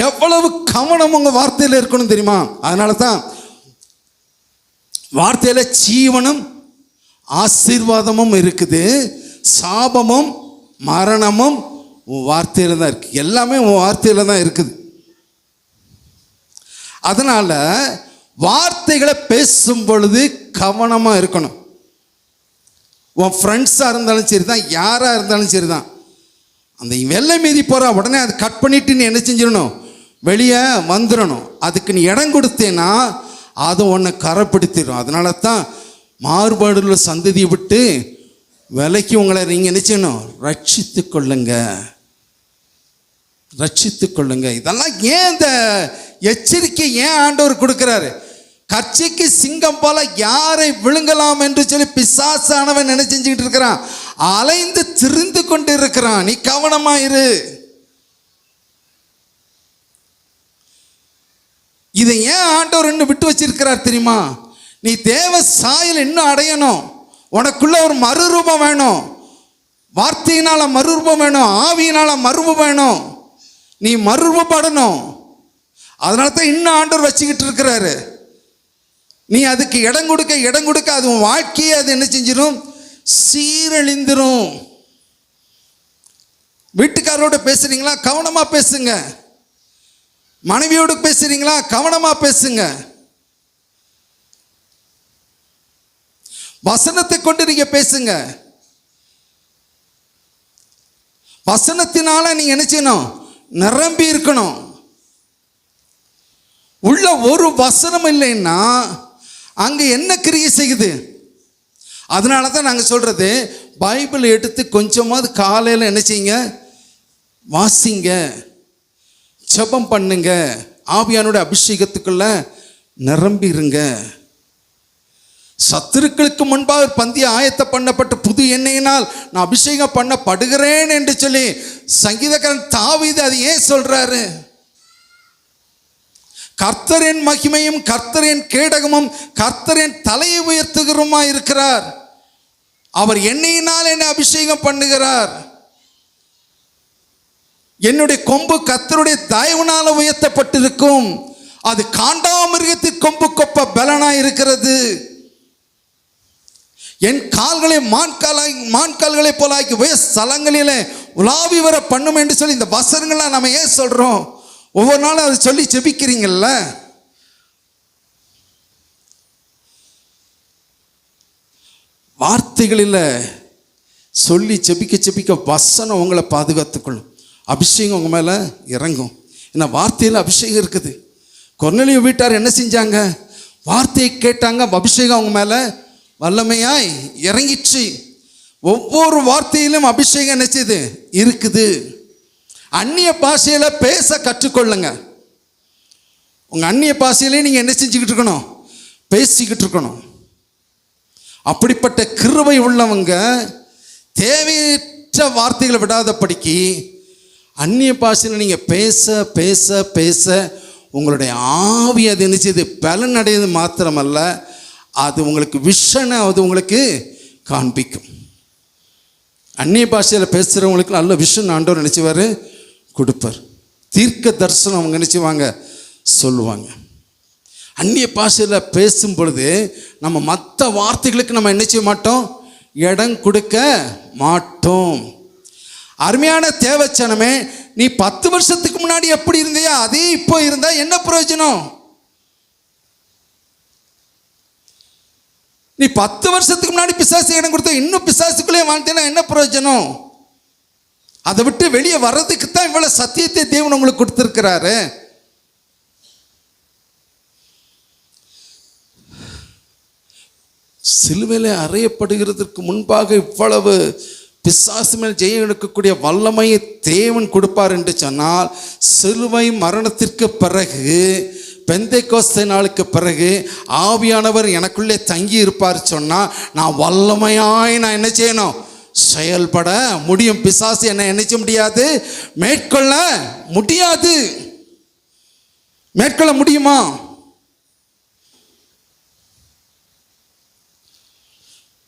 எவ்வளவு கவனம் உங்கள் வார்த்தையில் இருக்கணும் தெரியுமா? அதனால தான் வார்த்தையில் ஜீவனும் ஆசீர்வாதமும் இருக்குது, சாபமும் மரணமும் உன் வார்த்தையில் தான் இருக்குது. எல்லாமே உன் வார்த்தையில் தான் இருக்குது. அதனால் வார்த்தைகளை பேசும் பொழுது கவனமாக இருக்கணும். உன் ஃப்ரெண்ட்ஸாக இருந்தாலும் சரி தான், யாராக இருந்தாலும் சரி தான், அந்த வெள்ளை மீறி போகிறா உடனே அதை கட் பண்ணிவிட்டு நீ என்ன செஞ்சிடணும், வெளியே வந்துடணும். அதுக்கு நீ இடம் கொடுத்தேன்னா அதை ஒன்று கரைப்படுத்திடும். அதனால தான் மாறுபாடுள்ள சந்ததியை விட்டு விலைக்கு உங்களை நீங்கள் என்ன செய்யணும், ரட்சித்து கொள்ளுங்க, ரட்சித்து கொள்ளுங்க. இதெல்லாம் ஏன் இந்த எச்சரிக்கை ஏன் ஆண்டவர் கொடுக்குறாரு? கர்ச்சிக்கு சிங்கம் போல யாரை விழுங்கலாம் என்று சொல்லி பிசாசானவன் என்ன செஞ்சுக்கிட்டு இருக்கிறான், அலைந்து திரிந்து கொண்டு இருக்கிறான். நீ கவனமாயிரு. இதை ஏன் ஆண்டவர் இன்னும் விட்டு வச்சிருக்கிறார் தெரியுமா? நீ தேவ சாயல் இன்னும் அடையணும். உனக்குள்ள ஒரு மறுரூபம் வேணும். வார்த்தையினால மறுரூபம் வேணும், ஆவியினால மறுரூபம் வேணும். நீ மறுரூபப்படணும். அதனால தான் இன்னும் ஆண்டவர் வச்சுக்கிட்டு இருக்கிறாரு. நீ அதுக்கு இடம் கொடுக்க அது உன் வாழ்க்கையை அது என்ன செஞ்சிடும், சீரழிந்துடும். வீட்டுக்காரோட பேசுறீங்களா, கவனமா பேசுங்க. மனைவியோடு பேசுறீங்களா, கவனமா பேசுங்க. வசனத்தை கொண்டு நீங்க பேசுங்க. வசனத்தினால நீங்க என்ன செய்யணும், நிரம்பி இருக்கணும். உள்ள ஒரு வசனம் இல்லைன்னா அங்க என்ன கிரியை செய்யுது? அதனால தான் நாங்கள் சொல்றது, பைபிள் எடுத்து கொஞ்சமாவது காலையில் என்ன செய்யுங்க, வாசிங்க, ஜெபம் பண்ணுங்க, ஆவியானுடைய அபிஷேகத்துக்குள்ள நிரம்பி இருங்க. சத்துருக்களுக்கு முன்பாக ஒரு பந்திய ஆயத்த பண்ணப்பட்ட புது எண்ணெயினால் நான் அபிஷேகம் பண்ணப்படுகிறேன் என்று சொல்லி சங்கீதக்காரன் தாவீது அது ஏன் சொல்றாரு? கர்த்தரின் மகிமையும் கர்த்தரின் கேடகமும் கர்த்தரின் தலையை உயர்த்துகிறோமா இருக்கிறார். அவர் எண்ணெயினால் என்னை அபிஷேகம் பண்ணுகிறார். என்னுடைய கொம்பு கர்த்தருடைய தயவுனால உயர்த்தப்பட்டிருக்கும். அது காண்டாமிருகத்தின் கொம்பு கொப்ப பலனாய் இருக்கிறது. என் கால்களை மான்கால்களை போலாக்கி உயர் ஸ்தலங்களிலே உலாவி வர பண்ணும் என்று சொல்லி இந்த வசனங்கள்லாம் நம்ம ஏன் சொல்றோம்? ஒவ்வொரு நாளும் அதை சொல்லி ஜெபிக்கிறீங்கல்ல. வார்த்தைகளில் சொல்லி ஜெபிக்க வசனம் உங்களை பாதுகாத்துக்கொள்ளும். அபிஷேகம் உங்க மேலே இறங்கும். ஏன்னா வார்த்தையில் அபிஷேகம் இருக்குது. கொர்நேலியு வீட்டார் என்ன செஞ்சாங்க? வார்த்தையை கேட்டாங்க, அபிஷேகம் அவங்க மேலே வல்லமையாய் இறங்கிச்சு. ஒவ்வொரு வார்த்தையிலும் அபிஷேகம் என்ன செய்யுது, இருக்குது. அந்நிய பாஷையில் பேச கற்றுக்கொள்ளுங்க. உங்கள் அந்நிய பாஷையிலே நீங்கள் என்ன செஞ்சுக்கிட்டு இருக்கணும், பேசிக்கிட்டு இருக்கணும். அப்படிப்பட்ட கிருபை உள்ளவங்க தேவையற்ற வார்த்தைகளை விடாதபடிக்கு அந்நிய பாஷையில் நீங்கள் பேச பேச பேச உங்களுடைய ஆவி அது என்ன செய்யுது, பலன் அடையது மாத்திரமல்ல, அது உங்களுக்கு விஷனை அது உங்களுக்கு காண்பிக்கும். அந்நிய பாஷையில் பேசுகிறவங்களுக்கு நல்ல விஷன் ஆண்டவர் நினச்சிவார் கொடுப்பார். தீர்க்க தரிசனம் அவங்க நினச்சிவாங்க சொல்லுவாங்க. அந்நிய பாஷையில் பேசும் பொழுது நம்ம மற்ற வார்த்தைகளுக்கு நம்ம என்ன செய்ய மாட்டோம், இடம் கொடுக்க மாட்டோம். அருமையான தேவச்சனமே, நீ 10 வருஷத்துக்கு முன்னாடி எப்படி இருந்தியா அதே இப்போ இருந்தா என்ன பிரயோஜனம்? நீ 10 வருஷத்துக்கு முன்னாடி பிசாசு இடம் கொடுத்த இன்னும் பிசாசுக்குள்ளே வாழ்ந்தேன்னா என்ன பிரயோஜனம்? அதை விட்டு வெளியே வர்றதுக்கு தான் இவ்வளவு சத்தியத்தை தேவன் உங்களுக்கு கொடுத்திருக்கிறாரு. சிலுவையிலே அறையப்படுகிறதுக்கு முன்பாக இவ்வளவு பிசாசு மேல் ஜெயம் எடுக்கக்கூடிய வல்லமையை தேவன் கொடுப்பார் என்று சொன்னால், சிலுவை மரணத்திற்கு பிறகு பெந்தைக்கோஸ்தே நாளுக்கு பிறகு ஆவியானவர் எனக்குள்ளே தங்கி இருப்பார் சொன்னால் நான் வல்லமையாய் நான் என்ன செய்யணும், செயல்பட முடியும். பிசாசு என்ன நினைச்ச முடியாது, மேற்கொள்ள முடியாது. மேற்கொள்ள முடியுமா?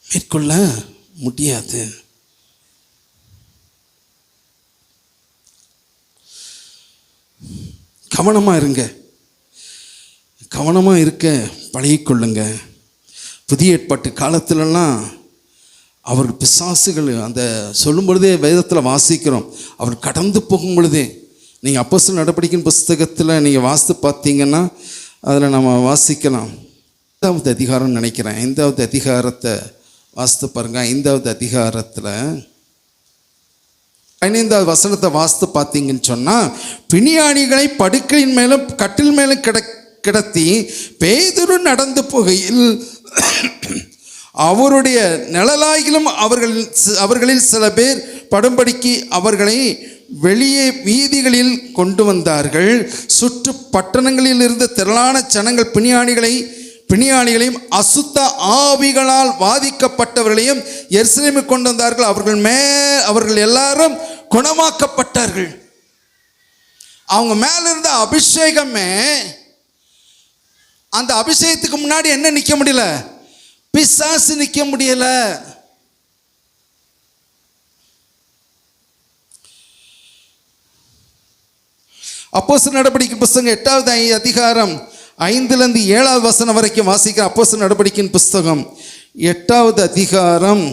மேற்கொள்ள முடியாது. கவனமாக இருங்க, கவனமாக இருக்க பழகிக்கொள்ளுங்க. புதிய ஏற்பாட்டு காலத்திலலாம் அவர் பிசாசுகள் அந்த சொல்லும் பொழுதே வேதத்தில் வாசிக்கிறோம். அவர் கடந்து போகும் பொழுதே, நீங்கள் அப்போஸ்தலர் நடபடிக்கையின் புஸ்தகத்தில் நீங்கள் வாசித்து பார்த்தீங்கன்னா அதில் நம்ம வாசிக்கலாம். 5வது அதிகாரம் நினைக்கிறேன், 5வது அதிகாரத்தை வாஸ்து பாருங்க. 5வது அதிகாரத்தில் 15வது வசனத்தை வாஸ்து பார்த்தீங்கன்னு சொன்னால், பிணியாணிகளை படுக்கையின் மேலும் கட்டில் மேலும் கிடத்தி பேதுரு நடந்து போகையில் அவருடைய நிழலாயிலும் அவர்களில் சில பேர் படும்படிக்கு அவர்களை வெளியே வீதிகளில் கொண்டு வந்தார்கள். சுற்று பட்டணங்களில் இருந்த திரளான ஜனங்கள் பிணியாளிகளையும் அசுத்த ஆவிகளால் வாதிக்கப்பட்டவர்களையும் எருசலேமுக்கு கொண்டு வந்தார்கள். அவர்கள் எல்லாரும் குணமாக்கப்பட்டார்கள். அவங்க மேல இருந்த அபிஷேகமே, அந்த அபிஷேகத்துக்கு முன்னாடி என்ன நிற்க முடியல? பிசாசு நிற்க முடியல. அப்போஸ்தலர் நடவடிக்கையின் புஸ்தகம் 8வது அதிகாரம் 5லிருந்து 7வது வசனம் வரைக்கும் வாசிக்கிற அப்போஸ்தலர் நடவடிக்கையின் புஸ்தகம் 8வது அதிகாரம்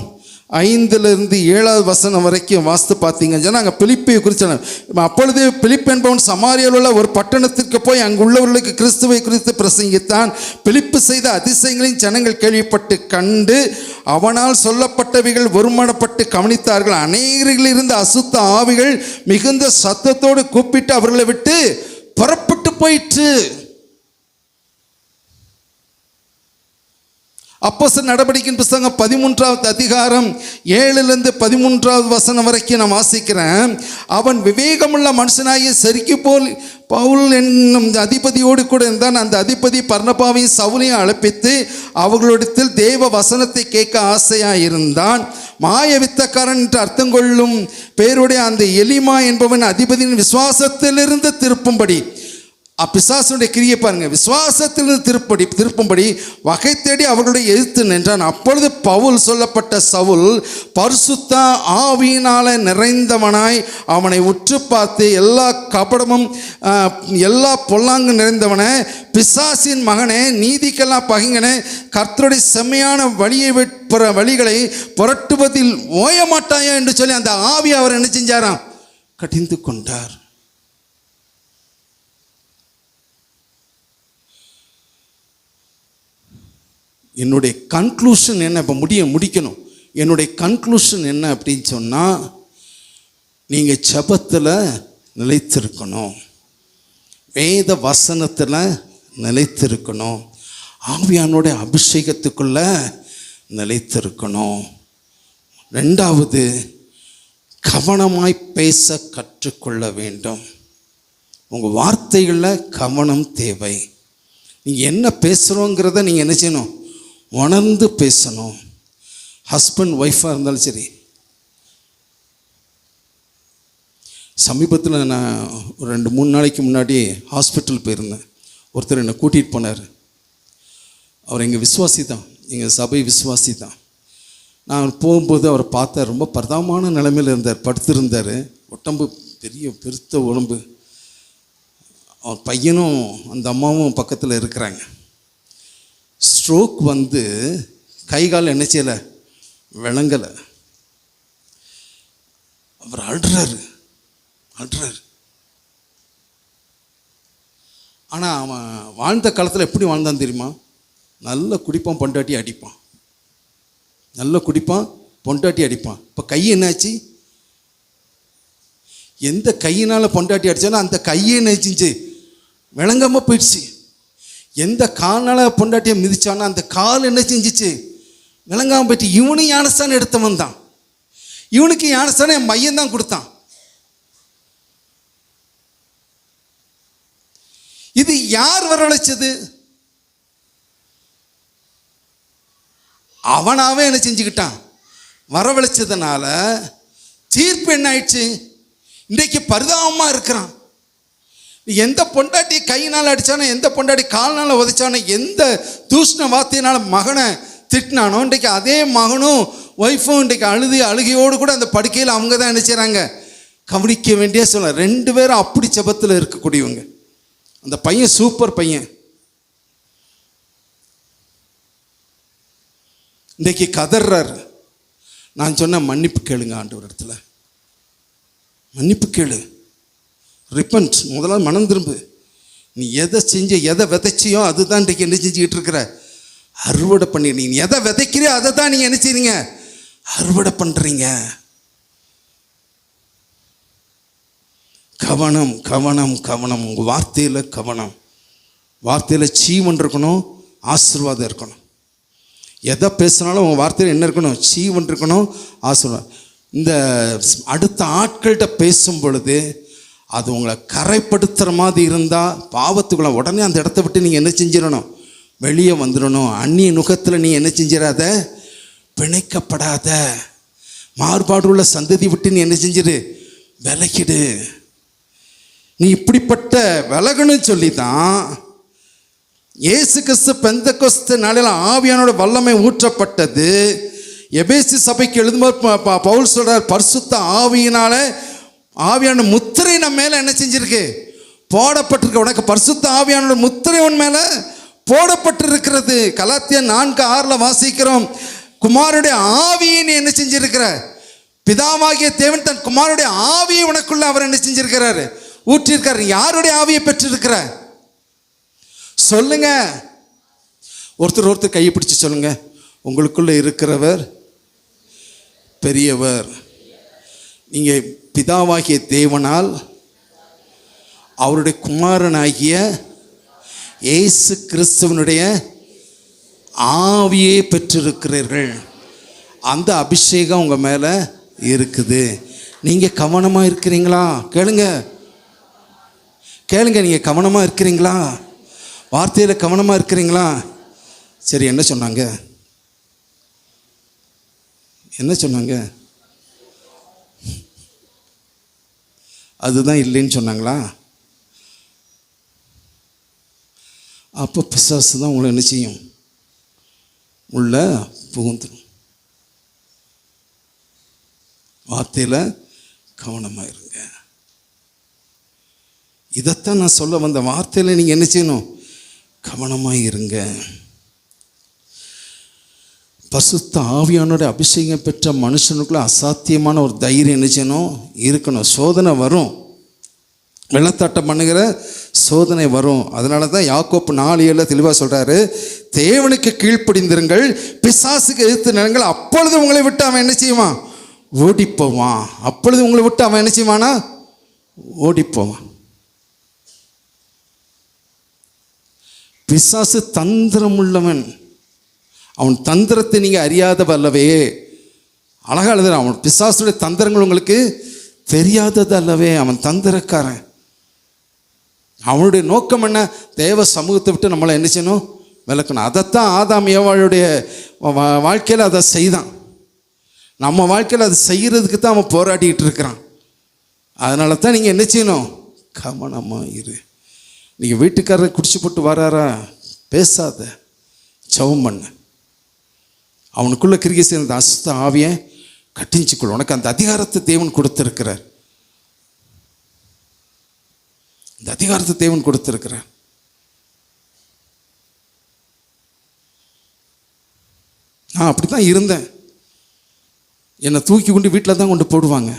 5லிருந்து 7வது வசனம் வரைக்கும் வாசித்து பார்த்தீங்கன்னு சொன்னால், அங்கே பிலிப்பை குறித்து, அப்பொழுது பிலிப்பு என்பவன் சமாரியாவில் உள்ள ஒரு பட்டணத்திற்கு போய் அங்குள்ளவர்களுக்கு கிறிஸ்துவை குறித்து பிரசங்கித்தான். பிலிப்பு செய்த அதிசயங்களின் ஜனங்கள் கேள்விப்பட்டு கண்டு அவனால் சொல்லப்பட்டவைகள் ஒருமனப்பட்டு கவனித்தார்கள். அநேகரில் இருந்த அசுத்த ஆவிகள் மிகுந்த சத்தத்தோடு கூப்பிட்டு அவர்களை விட்டு புறப்பட்டு போயிற்று. அப்போஸ்தலர் நடவடிக்கையின் புஸ்தகம் 13வது அதிகாரம் 7லிருந்து 13வது வசனம் வரைக்கும் நான் வாசிக்கிறேன். அவன் விவேகமுள்ள மனுஷனாகிய செருக்கி பவுல் என்னும் அதிபதியோடு கூட இருந்தான். அந்த அதிபதி பர்னபாவையும் சவுலையும் அழைப்பித்து அவர்களிடத்தில் தேவ வசனத்தை கேட்க ஆசையாக இருந்தான். மாய வித்தக்காரன் என்று அர்த்தம் கொள்ளும் பேருடைய அந்த எலிமா என்பவன் அதிபதியின் விசுவாசத்திலிருந்து திருப்பும்படி, பிசாசுடைய கிரியை பாருங்க, விசுவாசத்திலிருந்து திருப்பும்படி வகை தேடி அவர்களுடைய எதிர்த்து நின்றான். அப்பொழுது பவுல் சொல்லப்பட்ட சவுல் பரிசுத்த ஆவியினால நிறைந்தவனாய் அவனை உற்று பார்த்து, எல்லா கபடமும் எல்லா பொல்லாங்கு நிறைந்தவன, பிசாசின் மகனே, நீதிக்கெல்லாம் பகைங்கனே, கர்த்தருடைய செம்மையான வழிகளை புரட்டுவதில் ஓய மாட்டாயா என்று சொல்லி அந்த ஆவி அவர் என்ன செஞ்சாராம்? கடிந்து கொண்டார். என்னுடைய கன்க்ளூஷன் என்ன? இப்போ முடிக்கணும். என்னுடைய கன்க்ளூஷன் என்ன அப்படின்னு சொன்னால், நீங்கள் ஜெபத்தில் நிலைத்திருக்கணும், வேத வசனத்தில் நிலைத்திருக்கணும், ஆவியானுடைய அபிஷேகத்துக்குள்ள நிலைத்திருக்கணும். 2வது, கவனமாய் பேச கற்றுக்கொள்ள வேண்டும். உங்கள் வார்த்தைகளில் கவனம் தேவை. நீங்கள் என்ன பேசுகிறோங்கிறத நீங்கள் என்ன செய்யணும்? உணர்ந்து பேசணும். ஹஸ்பண்ட் ஒய்ஃபாக இருந்தாலும் சரி. சமீபத்தில் நான் ஒரு 2-3 நாளைக்கு முன்னாடி ஹாஸ்பிட்டல் போயிருந்தேன். ஒருத்தர் என்னை கூட்டிகிட்டு போனார். அவர் எங்கள் விசுவாசி தான், எங்கள் சபை விசுவாசி தான். நான் போகும்போது அவரை பார்த்தா ரொம்ப பரிதாபமான நிலைமையில் இருந்தார், படுத்திருந்தார். உடம்பு பெருத்த உடம்பு. அவர் பையனும் அந்த அம்மாவும் பக்கத்தில் இருக்கிறாங்க. ஸ்ட்ரோக் வந்து கை கால் என்ன செய்யலை, விளங்கலை. அவர் அழுறாரு. ஆனால் அவன் வாழ்ந்த காலத்தில் எப்படி வாழ்ந்தான் தெரியுமா? நல்ல குடிப்பான், பொண்டாட்டி அடிப்பான். நல்ல குடிப்பான், பொண்டாட்டி அடிப்பான். இப்போ கை என்னாச்சு? எந்த கையினால் பொண்டாட்டி அடித்தானோ அந்த கையே என்னாச்சு? விளங்காமல் போயிடுச்சு. எந்த கால்னால பொண்டாட்டியை மிதிச்சானோ அந்த கால் என்ன செஞ்சிச்சு? விளங்காமல் போயிட்டு. இவனும் ஞானஸ்தானம் எடுத்தவன் தான். இவனுக்கு ஞானஸ்தானம் என் மையம் தான் கொடுத்தான். இது யார் வரவழைச்சது? அவனாவே என்ன செஞ்சுக்கிட்டான்? வரவழைச்சதுனால தீர்ப்பு என்ன ஆயிடுச்சு? இன்றைக்கு பரிதாபமாக இருக்கிறான். எந்த பொண்டாட்டி கையினால் அடித்தானோ, எந்த பொண்டாட்டி கால்னால் உதைச்சானோ, எந்த தூஷ்ண வார்த்தையினால் மகனை திட்டினானோ, இன்றைக்கு அதே மகனும் ஒய்ஃபும் இன்றைக்கு அழுகையோடு கூட அந்த படுக்கையில் அவங்க தான் என்ன செய்கிறாங்க? கவனிக்க வேண்டிய சொல்ல. 2 பேரும் அப்படி ஜெபத்தில் இருக்கக்கூடியவங்க. அந்த பையன் சூப்பர் பையன். இன்றைக்கு கதறார். நான் சொன்ன மன்னிப்பு கேளுங்க ஆண்டவர் இடத்துல, மன்னிப்பு கேளு, ரிப்பன்ட். முதல்ல மனம் திரும்பு. நீ எதை செஞ்ச, எதை விதைச்சியோ அதுதான் இன்றைக்கு என்ன செஞ்சுக்கிட்டு இருக்கிற? அறுவடை பண்ணிடுறீங்க. எதை விதைக்கிறியோ அதை தான் நீங்கள் என்ன செய்றீங்க? அறுவடை பண்ணுறீங்க. கவனம் கவனம் கவனம். உங்கள் வார்த்தையில் கவனம். வார்த்தையில் ஜீவன் இருக்கணும், ஆசீர்வாதம் இருக்கணும். எதை பேசினாலும் உங்கள் வார்த்தையில் என்ன இருக்கணும்? ஜீவன் இருக்கணும், ஆசீர்வாதம். இந்த அடுத்த ஆட்கள்கிட்ட பேசும் பொழுது அது உங்களை கரைப்படுத்துகிற மாதிரி இருந்தால் பாவத்துக்குள்ள உடனே அந்த இடத்த விட்டு நீங்கள் என்ன செஞ்சிடணும்? வெளியே வந்துடணும். அந்நிய நுகத்தில் நீ என்ன செஞ்சிடாத, பிணைக்கப்படாத. மாறுபாடு உள்ள சந்ததி விட்டு நீ என்ன செஞ்சிடு? விலகிடு. நீ இப்படிப்பட்ட விலகணும்னு சொல்லி தான் இயேசு கிறிஸ்து பெந்தெக்கோஸ்து நாளில் ஆவியானோட வல்லமை ஊற்றப்பட்டது. எபேசு சபைக்கு எழுதும்போது பவுல் சொல்றார், பரிசுத்த ஆவியினால ஆவியான முத்திரை நம்ம மேலே என்ன செஞ்சிருக்கு? போடப்பட்டிருக்கு. உனக்கு பரிசுத்த ஆவியானோட முத்திரை உன் மேலே போடப்பட்டிருக்கிறது. கலாத்தியர் 4:6 வாசிக்கிறோம், குமாரனுடைய ஆவியை நீ என்ன செஞ்சிருக்கிற? பிதாவாகிய தேவன் தன் குமாரனுடைய ஆவியை உனக்குள்ள அவர் என்ன செஞ்சிருக்கிறாரு? ஊற்றிருக்காரு. யாருடைய ஆவியை பெற்றிருக்கிற? சொல்லுங்க. ஒருத்தர் கையை பிடிச்சு சொல்லுங்க, உங்களுக்குள்ள இருக்கிறவர் பெரியவர். நீங்க பிதாவாகிய தேவனால் அவருடைய குமாரனாகிய இயேசு கிறிஸ்துவனுடைய ஆவியை பெற்றிருக்கிறீர்கள். அந்த அபிஷேகம் உங்க மேல இருக்குது. நீங்க கவனமா இருக்கிறீங்களா? கேளுங்க கேளுங்க. நீங்க கவனமா இருக்கிறீங்களா? வார்த்தையில கவனமா இருக்கிறீங்களா? சரி, என்ன சொன்னாங்க? என்ன சொன்னாங்க? அதுதான் இல்லைன்னு சொன்னாங்களா? அப்போ பிசாசு தான் உங்களை என்ன செய்யும்? உள்ள புகுந்துடும். வார்த்தையில் கவனமாக இருங்க. இதைத்தான் நான் சொல்ல வந்த. வார்த்தையில் நீங்கள் என்ன செய்யணும்? கவனமாக இருங்க. பரிசுத்த ஆவியானோட அபிஷேகம் பெற்ற மனுஷனுக்குள்ள அசாத்தியமான ஒரு தைரியம் என்ன செய்யணும்? இருக்கணும். சோதனை வரும், வெள்ளத்தாட்டம் பண்ணுகிற சோதனை வரும். அதனால தான் யாக்கோப்பு 4:7 தெளிவாக சொல்கிறாரு, தேவனுக்கு கீழ்ப்படிந்திருங்கள், பிசாசுக்கு எதிர்த்து நிலங்கள், அப்பொழுது உங்களை விட்டு அவன் என்ன செய்வான்? ஓடிப்போவான். அப்பொழுது உங்களை விட்டு அவன் என்ன செய்வானா? ஓடிப்போவான். பிசாசு தந்திரம் உள்ளவன். அவன் தந்திரத்தை நீங்கள் அறியாதவல்லவே. அழகாக எழுதுறான், அவன் பிசாசுடைய தந்திரங்கள் உங்களுக்கு தெரியாதது அல்லவே. அவன் தந்திரக்காரன். அவனுடைய நோக்கம் என்ன? தேவ சமூகத்தை விட்டு நம்மளை என்ன செய்யணும்? விளக்கணும். அதைத்தான் ஆதாம் ஏவாளுடைய வாழ்க்கையில் அதை செய்தான். நம்ம வாழ்க்கையில் அதை செய்கிறதுக்கு தான் அவன் போராடிக்கிட்டு இருக்கிறான். அதனால தான் நீங்கள் என்ன செய்யணும்? கவனமாக இரு. நீங்கள் வீட்டுக்காரரை குடிச்சு போட்டு வராரா? பேசாத, ஜெபம் பண்ணு. அவனுக்குள்ள கிரியை சேர்ந்த அசுத்த ஆவியை கட்டிஞ்சிக்கொள். உனக்கு அந்த அதிகாரத்தை தேவன் கொடுத்திருக்கிறார். இந்த அதிகாரத்தை தேவன் கொடுத்திருக்கிறார். நான் அப்படி தான் இருந்தேன். என்னை தூக்கி கொண்டு வீட்டில் தான் கொண்டு போடுவாங்க.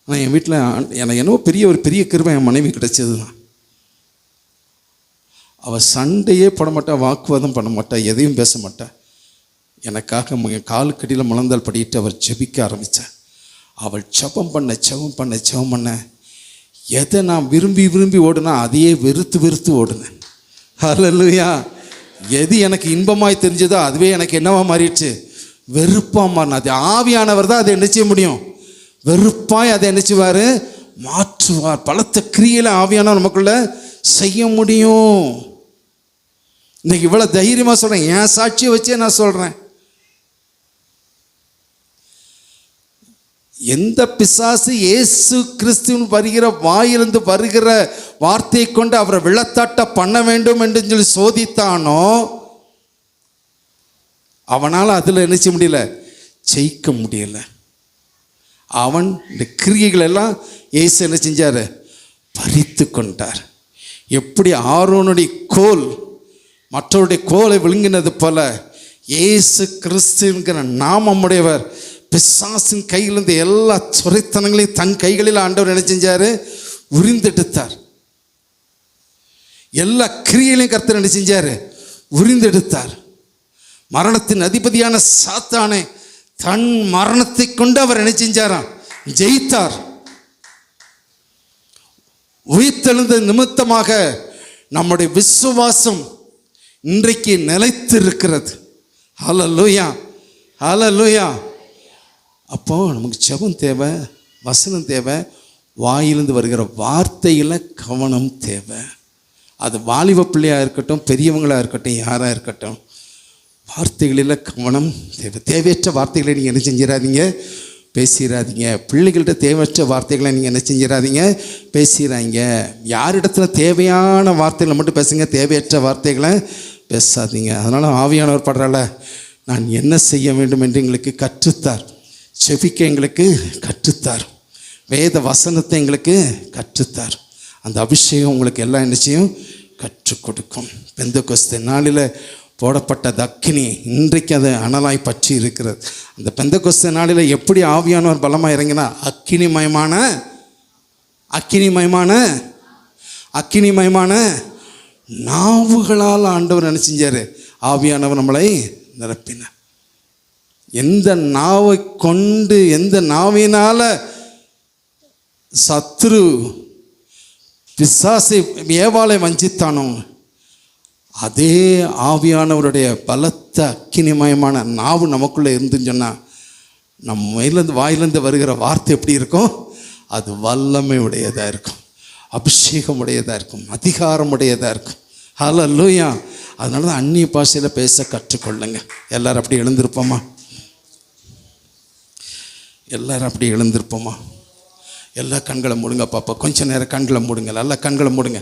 ஆனால் என் வீட்டில் எனக்கு என்னவோ ஒரு பெரிய கிருபை என் மனைவி கிடைச்சது தான். அவள் சண்டையே போட மாட்டா, வாக்குவாதம் பண்ண மாட்டா, எதையும் பேச மாட்டா. எனக்காக காலுக்கடியில் முழந்தால் படிட்டு அவர் ஜெபிக்க ஆரம்பித்தார். அவள் ஜெபம் பண்ண எதை நான் விரும்பி ஓடுனா அதையே வெறுத்து ஓடுனேன். ஹல்லேலூயா. எது எனக்கு இன்பமாய் தெரிஞ்சதோ அதுவே எனக்கு என்னவா மாறிடுச்சு? வெறுப்பாக மாறின. அது ஆவியானவர் தான் அதை என்ன செய்ய முடியும்? வெறுப்பாய் அதை என்ன செய்வார்? மாற்றுவார். பலத்த கிரியையில் ஆவியானவர் நமக்குள்ள செய்ய முடியும். இன்னைக்கு இவ்வளோ தைரியமாக சொல்கிறேன். என் சாட்சியை வச்சே நான் சொல்கிறேன். எந்த பிசாசு இயேசு கிறிஸ்துவின் வருகிற வாயிலிருந்து வருகிற வார்த்தையை கொண்டு அவரை விழத்தாட்ட பண்ண வேண்டும் என்று சொல்லி சோதித்தானோ அவனால் அதில் என்ன செய்ய முடியல? ஜெயிக்க முடியல. அவன் இந்த கிரியைகள் எல்லாம் இயேசு என்ன செஞ்சார்? பறித்து கொண்டார். எப்படி ஆரோனுடைய கோல் மற்றவருடைய கோலை விழுங்கினது போல இயேசு கிறிஸ்துங்கிற நாமமுடையவர் பிசாசின் கையிலிருந்து எல்லா சுரைத்தனங்களையும் தன் கைகளில் ஆண்டவர் என்ன செஞ்சார்? உரிந்தெடுத்தார். எல்லா கிரியைகளையும் கர்த்தர் என்ன செஞ்சார்? உரிந்தெடுத்தார். மரணத்தின் அதிபதியான சாத்தானை தன் மரணத்தை கொண்டு அவர் என்ன செஞ்சாராம்? ஜெயித்தார். உயிர்த்தெழுந்த நிமித்தமாக நம்முடைய விசுவாசம் இன்றைக்கு நிலைத்து இருக்கிறது. ஹல்லேலூயா, ஹல்லேலூயா. அப்போ நமக்கு ஜெபம் தேவை, வசனம் தேவை, வாயிலிருந்து வருகிற வார்த்தையில் கவனம் தேவை. அது வாலிப பிள்ளையாக இருக்கட்டும், பெரியவங்களாக இருக்கட்டும், யாராக இருக்கட்டும், வார்த்தைகளில் கவனம் தேவை. தேவையற்ற வார்த்தைகளை நீங்கள் என்ன செஞ்சிடாதீங்க, பேசிடாதீங்க. பிள்ளைகள்கிட்ட தேவையற்ற வார்த்தைகளை நீங்கள் என்ன செஞ்சிடாதீங்க, பேசிடாதீங்க. யாரிடத்துல தேவையான வார்த்தைகளை மட்டும் பேசுங்க, தேவையற்ற வார்த்தைகளை பேசாதீங்க. அதனால் ஆவியானவர் படுறால, நான் என்ன செய்ய வேண்டும் என்று எங்களுக்கு கற்றுத்தார், செபிக்க எங்களுக்கு கற்றுத்தார், வேத வசனத்தை எங்களுக்கு கற்றுத்தார். அந்த அபிஷேகம் உங்களுக்கு எல்லாம் என்ன செய்யும், கற்றுக் கொடுக்கும். பெந்தெகோஸ்தே நாளில் போடப்பட்ட அக்கினி இன்றைக்கு அது அனலாய் பற்றி இருக்கிறது. அந்த பெந்தெகோஸ்தே நாளில் எப்படி ஆவியானவர் பலமாக இறங்கினா, அக்கினிமயமான நாவுகளால் ஆண்டவர் என்ன செஞ்சார், ஆவியானவர் நம்மளை நிரப்பினார். எந்த நாவை கொண்டு, எந்த நாவினால் சத்ரு பிசாசை ஏவாளை வஞ்சித்தானோ, அதே ஆவியானவருடைய பலத்த அக்கினிமயமான நாவு நமக்குள்ளே இருந்துன்னு சொன்னால், நம்ம வாயிலிருந்து வருகிற வார்த்தை எப்படி இருக்கும், அது வல்லமை உடையதாக இருக்கும், அபிஷேகம் உடையதாக இருக்கும், அதிகாரம் உடையதாக இருக்கும். ஹல்லேலூயா. அதனால தான் அந்நிய பாஷையில் பேச கற்றுக்கொள்ளுங்க. எல்லாரும் அப்படி எழுந்திருப்போமா? எல்லாரும் அப்படி எழுந்திருப்போமா? எல்லா கண்களை மூடுங்க பாப்பா. கொஞ்சம் நேரம் கண்களை மூடுங்க, நல்லா கண்களை மூடுங்க.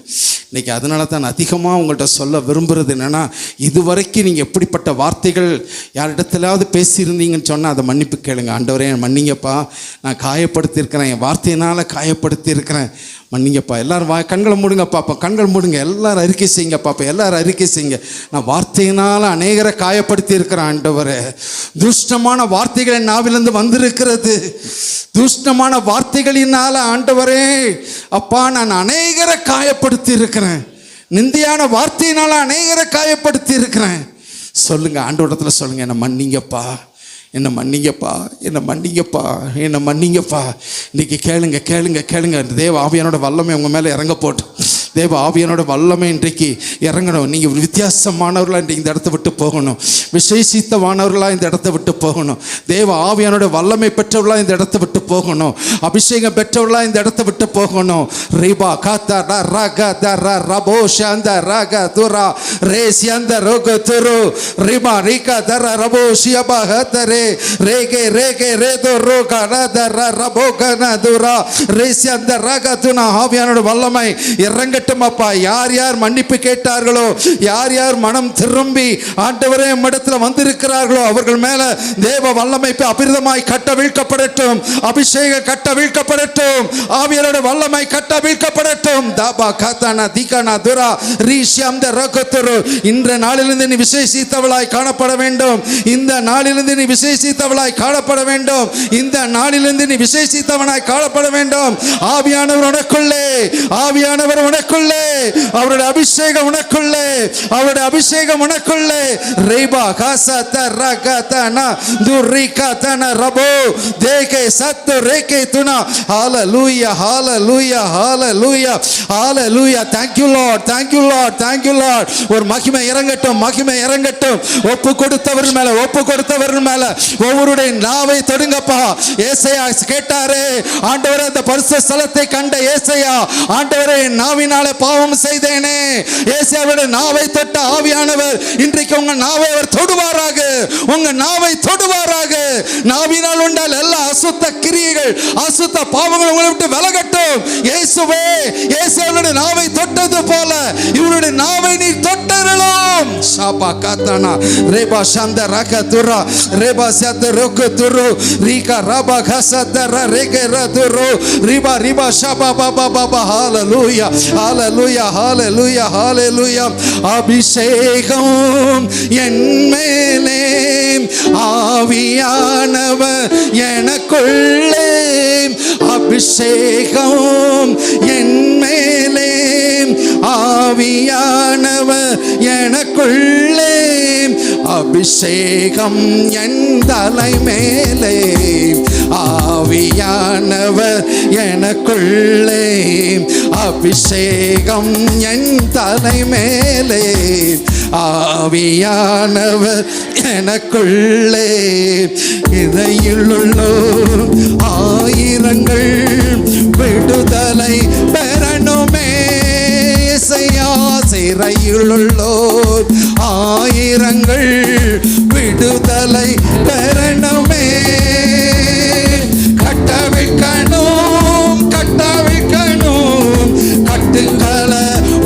இன்றைக்கி அதனால தான் நான் அதிகமாக உங்கள்கிட்ட சொல்ல விரும்புகிறது என்னென்னா, இதுவரைக்கும் நீங்கள் எப்படிப்பட்ட வார்த்தைகள் யாரிடத்துலாவது பேசியிருந்தீங்கன்னு சொன்னால் அதை மன்னிப்பு கேளுங்க. ஆண்டவரே மன்னிங்கப்பா, நான் காயப்படுத்தியிருக்கிறேன், என் வார்த்தையினால் காயப்படுத்தியிருக்கிறேன், மன்னிங்கப்பா. எல்லோரும் கண்களை மூடுங்க பாப்பா, கண்கள் மூடுங்க. எல்லோரும் அறிக்கை செய்யுங்க பாப்பா, எல்லோரும் அறிக்கை செய்யுங்க. நான் வார்த்தையினால் அநேகரை காயப்படுத்தி இருக்கிறேன் ஆண்டவரே. துஷ்டமான வார்த்தைகள் என் நாவிலிருந்து வந்திருக்கிறது. துஷ்டமான வார்த்தைகளினால் ஆண்டவரே அப்பா நான் அநேகரை காயப்படுத்தி இருக்கிறேன். நிந்தியான வார்த்தையினால் அநேகரை காயப்படுத்தி இருக்கிறேன். சொல்லுங்க, ஆண்டவரிடத்துல சொல்லுங்க, என்னை மன்னிங்கப்பா, என்னை மன்னிங்கப்பா, என்னை மன்னிங்கப்பா, என்னை மன்னிங்கப்பா. இன்றைக்கி கேளுங்க கேளுங்க கேளுங்க. தேவ ஆவியானோட வல்லமை உங்கள் மேலே இறங்க போட்டு, தேவ ஆவியானோட வல்லமை இன்றைக்கு இறங்கணும். நீங்கள் வித்தியாசமானவர்களாக இன்றைக்கு இந்த இடத்த விட்டு போகணும், விசேஷித்தமானவர்களாக இந்த இடத்த விட்டு போகணும். தேவ ஆவியானோட வல்லமை பெற்றவர்களாக இந்த இடத்த விட்டு போகணும், அபிஷேகம் பெற்றவர்களாக இந்த இடத்த விட்டு போகணும். ரிபா காத்தா ரக தர ரபோ ஷந்த ரக துரா ரேசியந்த ரோக துரு ரிபா ரிகா தர ரபோ ஷியபா ஹதரே ரேகே ரேகே ரேதோ ரோக ரதர ரபோ கன துரா ரேசியந்த ரக துனா. ஆவியானோட வல்லமை இறங்க அப்பா. யார் யார் மன்னிப்பு கேட்டார்களோ, யார் யார் மனம் திரும்பி ஆண்டவரே நம்மிடத்தில் வந்திருக்கிறார்களோ, அவர்கள் மேல தேவ வல்லமை அபிரிதமாய் கட்ட வீழ்க்கப்படட்டும், அபிஷேக கட்ட வீழ்க்கப்படட்டும், ஆவியானோட வல்லமை கட்ட வீழ்க்கப்படட்டும். தாபா காத்தானா தீகானா துரா ரீஷியம் த ரகத்துரு. இந்த நாளிலிருந்து நீ விசேஷித்தவளாய் காணப்பட வேண்டும். இந்த நாளிலிருந்து நீ விசேஷித்தவளாய் காணப்பட வேண்டும். இந்த நாளிலிருந்து நீ விசேஷித்தவனாய் காணப்பட வேண்டும். ஆவியானவர் உனக்குள்ளே, ஆவியானவர் உனக்குள்ளே, அவருடைய அபிஷேகம் உனக்குள்ளே, அவருடைய அபிஷேகம் உனக்குள்ளே. ரேபா காசா தரகதனா துரிகதனா ரபோ தேகே சத்து ரேகே துனா. ஹalleluya, hallelujah, hallelujah, hallelujah. thank you lord, thank you lord, thank you lord. ஒரு மகிமை இறங்கட்டும், மகிமை இறங்கட்டும். ஒப்பு கொடுத்தவர்கள் மேல, ஒப்பு கொடுத்தவர்கள் மேல ஒவ்வொருடைய நாவை தொடுங்கப்பா. ஏசாயா கேட்டாரே, ஆண்டவரே அந்த பரிசுத்த ஸ்தலத்தை கண்ட ஏசாயா, ஆண்டவரே நாவினாலே பாவம் செய்தேனே. ஏசாயாவுடைய நாவை தொட்ட ஆவியானவர் இன்றைக்கு உங்க நாவை அவர் தொடுவாராக, உங்க நாவை தொடுவாராக. நாவினால் உண்டால் எல்லா அசுத்த கிரியைகள், அசுத்த பாவங்கள் உங்களை விட்டு விலகட்டும். இயேசுவே, இயேசுவுடைய நாவை தொட்டது போல இவருடைய நாவை நீ தொட்டறலாம். ஷாபா காத்தானா ரேபா ஷந்த ரக துரா ரேபா சத ரோக துரு ரீகா ரபா கசதர ரேகே ரதுரு ரிபா ரிபா ஷபா பாபா பாபா. ஹalleluya, ஹalleluya, ஹalleluya, ஹalleluya. அபிஷேகம் என் மேலே, ஆவியானவர் எனக்குள்ளே. அபிஷேகம் என் மேலே, ஆவியானவர் எனக்குள்ளே, அபிஷேகம் என் தலை மேலே. ஆவியானவர் எனக்குள்ளே, அபிஷேகம் என் தலை மேலே. ஆவியானவர் எனக்குள்ளே, இதையுள்ளோ ஆயிரங்கள் விடுதலை பெறணுமே. சிறையுள்ளோர் ஆயிரங்கள் விடுதலை பெறணுமே. கட்டவிழ்க்கணும் கட்டவிழ்க்கணும், கட்டுக்களை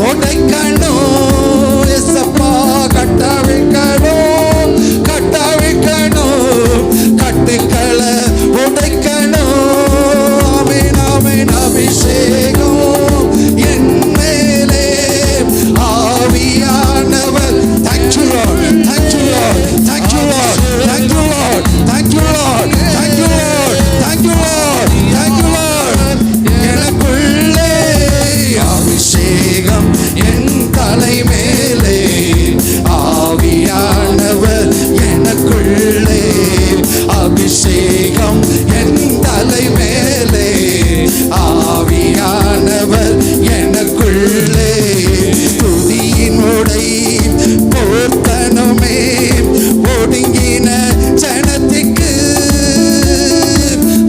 உடைக்கணும். எசப்பா கட்டவிழ்க்கணும் கட்டவிழ்க்கணும், கட்டுக்களை உடைக்கணும். ஆமென் ஆமென். அபிஷேகம் என் மேலே, ஆவியானவர். Thank you Lord, thank you Lord, thank you Lord, thank you Lord, thank you Lord, thank you Lord, thank you Lord, thank you Lord. எனக்குள்ளே அபிஷேகம் என் தலை மேலே, ஆவியானவர் எனக்குள்ளே, அபிஷேகம் என் தலை மேலே, ஆவியானவர் எனக்குள்ளே. துதியின் உடை போர்த்தனுமே ஒடுங்கின ஜனத்திற்கு,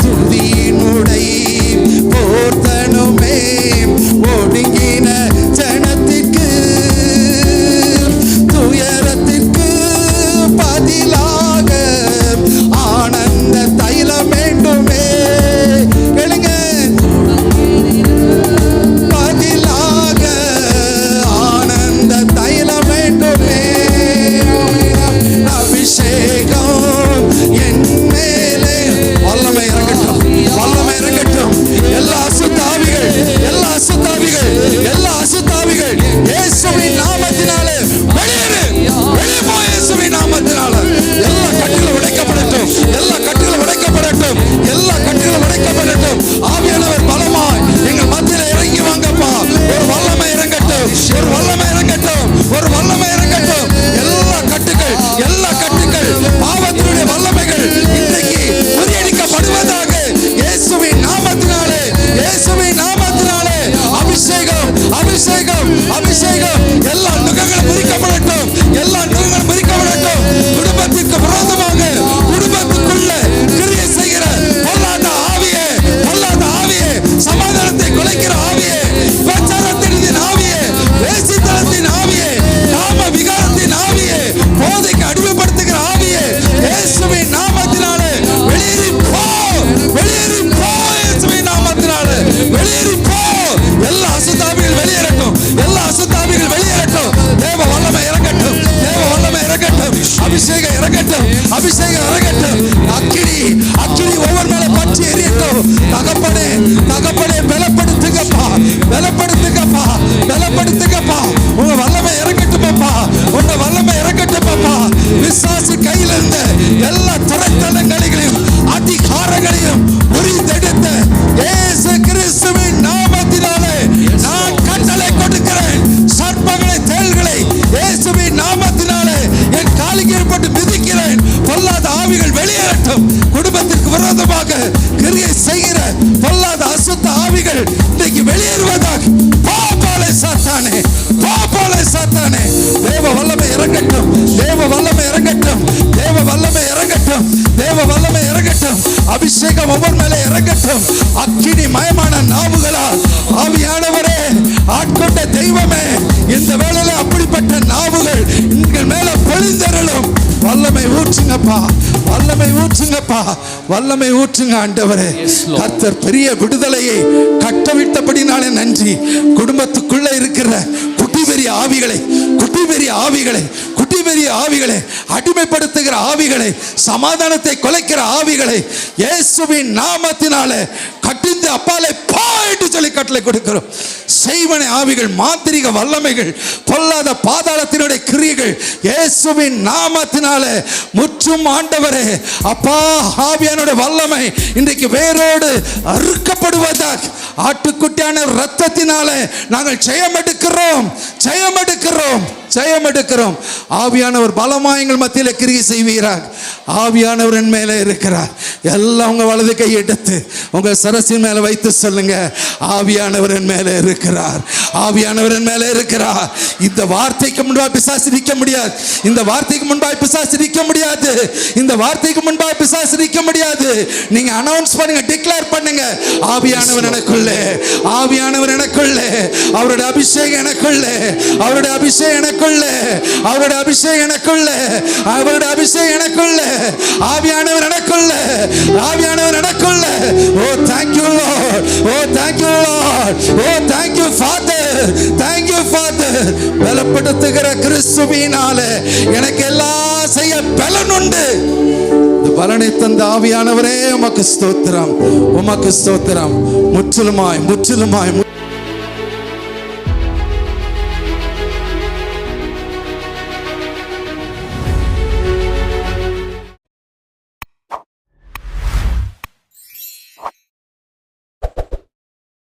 துதியின் உடை போர்த்தனுமே ஒடுங்கின ஜனத்திற்கு, துயரத்திற்கு பதிலாக ஆனந்த தைலம் வேண்டுமே. எழுங்க, பதிலாக ஆனந்த தைலம் வேண்டுமே. அபிஷேகம் என் மேலே, வல்லமை இறங்கட்டும், வல்லமை இறங்கட்டும். எல்லா அசுத்தாவிகள், எல்லா அசுத்தாவிகள், எல்லா அசுத்தாவிகள் இயேசுவின் நாமத்தினாலே வெளியேறு, வெளியே போ. இயேசுவின் நாமத்தினாலே எல்லா கட்டுகளும் உடைக்கப்படட்டும், எல்லா கட்டுகளும் உடைக்கப்படட்டும், எல்லா கட்டுகளும் உடைக்கப்படட்டும். ஆவியானவர் பலமாய் எங்கள் மத்தியில இறங்கி வாங்கப்பா. ஒரு வல்லமை இறங்கட்டும், ஒரு வல்லமை இறங்கட்டும், ஒரு வல்லமை இறங்கட்டும். எல்லா கட்டுகள், எல்லா கட்டுகள், பாவத்தினுடைய வல்லமைகள் இன்றைக்கு முறியடிக்கப்படுவதாக இயேசுவின் நாமத்தினாலே, இயேசுவின் நாமத்தினாலே. அபிஷேகம் அபிஷேகம் அபிஷேகம். எல்லா நுகங்களும் முறிக்கப்படட்டும், எல்லா நுகங்களும் முறிக்கப்படட்டும். குடும்பத்திற்கு விரோதமாக, குடும்பத்துக்குள்ள கிரியை செய்கிற பொல்லாத ஆவியே, பொல்லாத ஆவியே, சமாதானத்தை குலைக்கிற ஆவியே, விபச்சாரத்தின் ஆவியே, வேசித்தனத்தின் ஆவியே, காம விகாரத்தின் ஆவியே, போதைக்கு அடிமைப்படுத்துகிற ஆவியே, இயேசுவின் நாமத்தினாலே வெளியேறி போ, வெளியேறி போ. இயேசுவின் நாமத்தினாலே வெளியேறி போ. எல்லா அசுத்தாவிகள் வெளியேறட்டும், எல்லா அசுத்தாவிகள் வெளியேறட்டும். தேவ வல்லமை இறங்கட்டும், தேவ வல்லமை இறங்கட்டும். அபிஷேகம் இறங்கட்டும், அபிஷேகம் இறங்கட்டும். அக்கினி, அக்கினி ஒவ்வொரு மேல பற்றி எரியட்டும். தகப்பனே, தகப்பனே பலப்படுத்துங்கப்பா, பலப்படுத்துங்கப்பா, பலப்படுத்துங்கப்பா. உங்க வல்லமை இறங்கட்டும்ப்பா, உங்க வல்லமை இறங்கட்டும்ப்பா. விசுவாசி கையில இருந்த எல்லா துரைத்தனங்களையும் அதிகாரங்களையும் முறித்தெடுத்த இயேசு கிறிஸ்துவின் நாமத்தினாலே நான் கட்டளை கொடுக்கிறேன். சர்ப்பங்களை, தேள்களை இயேசுவின் நாமத்தினாலே என் காலுக்கு ஏற்பட்டு மிதிக்கிறேன். பொல்லாத ஆவிகள் வெளியேறட்டும். குடும்பத்திற்கு விரோதமாக கிரியை செய்கிற பொல்லாத அசுத்த ஆவிகள் இன்றைக்கு வெளியேறுவதாக. பாப்பாலே சாத்தானே, பாப்பாலே சாத்தானே. தேவ வல்லமை இறங்கட்டும், தேவ வல்லமை இறங்கட்டும், தேவ வல்லமை இறங்கட்டும், தேவ வல்லமை இறங்கட்டும். அபிஷேகம் ஒவ்வொரு மேலே இறங்கட்டும். அக்கினி மயமான நாவுகளால் ஆவியானவரே, ஆட்கொண்ட தெய்வமே, இந்த வேளையில அப்படிப்பட்ட நாவுகள் எங்கள் மேல பொழிந்தருளும். வல்லமை ஊற்றுங்கப்பா, வல்லமை ஊற்றுங்கப்பா, வல்லமை ஊற்றுங்க ஆண்டவரே. கர்த்தர் பெரிய விடுதலையை கட்டவிழ்த்தபடினாலே நன்றி. குடும்பத்துக்குள்ள இருக்கிற குட்டிபெரிய ஆவிகளை, குட்டிபெரிய ஆவிகளை, குட்டிபெரிய ஆவிகளை, அடிமைப்படுத்துகிற ஆவிகளை, சமாதானத்தை கொலைக்கிற ஆவிகளை இயேசுவின் நாமத்தினாலே கட்டிந்து அப்பாலே போ என்று சொல்லி கட்டளை கொடுக்கிறோம். செய்வனை ஆவிகள், மாந்திரிக வல்லமைகள், பொல்லாத பாதாளத்தினுடைய கிரியைகள் இயேசுவின் நாமத்தினாலே முற்றும் ஆண்டவரே அப்பா. ஆவியானுடைய வல்லமை இன்றைக்கு வேரோடு அறுக்கப்படுவதாக, ஆட்டுக்குட்டியான இரத்தத்தினாலே நாங்கள் ஜெயம் எடுக்கிறோம். ஆவியானவர் பலமாய் எங்கள் மத்தியில் கிரியை செய்வீராக. ஆவியானவர் என் மேலே இருக்கிறார். எல்லாம் உங்க வலது கை எடுத்து உங்க சரசின் மேல வைத்து சொல்லுங்க, ஆவியானவர் என் மேலே இருக்கிறார். ஆவியானவர் என் மேலே இருக்கிறார். இந்த வார்த்தைக்கு முன்பாக பிசாசு நிற்க முடியாது. இந்த வார்த்தைக்கு முன்பாக பிசாசு நிற்க முடியாது. இந்த வார்த்தைக்கு முன்பாக பிசாசு நிற்க முடியாது. நீங்க அனௌன்ஸ் பண்ணுங்க, டிக்ளேர் பண்ணுங்க, ஆவியானவர் எனக்குள்ளே, ஆவியானவர் எனக்குள்ளே, அவருடைய அபிஷேகம் எனக்குள்ளே, அவருடைய அபிஷேகம் எனக்குள்ளே, அவருடைய அபிஷேகம் எனக்குள்ளே, அவருடைய அபிஷேகம் எனக்குள்ளே, ஆவியானவர் எனக்குள்ளே, ஆவியானவர் எனக்குள்ளே. ஓ thank you Lord, O thank you Lord, O thank you Father, thank you Father. பலப்படுத்துகிற கிறிஸ்துவினாலே எனக்கு எல்லாம் செய்ய பலன் உண்டு. இந்த பலனை தந்த ஆவியானவரே உமக்கு ஸ்தோத்திரம், உமக்கு ஸ்தோத்திரம். முற்றிலுமாய்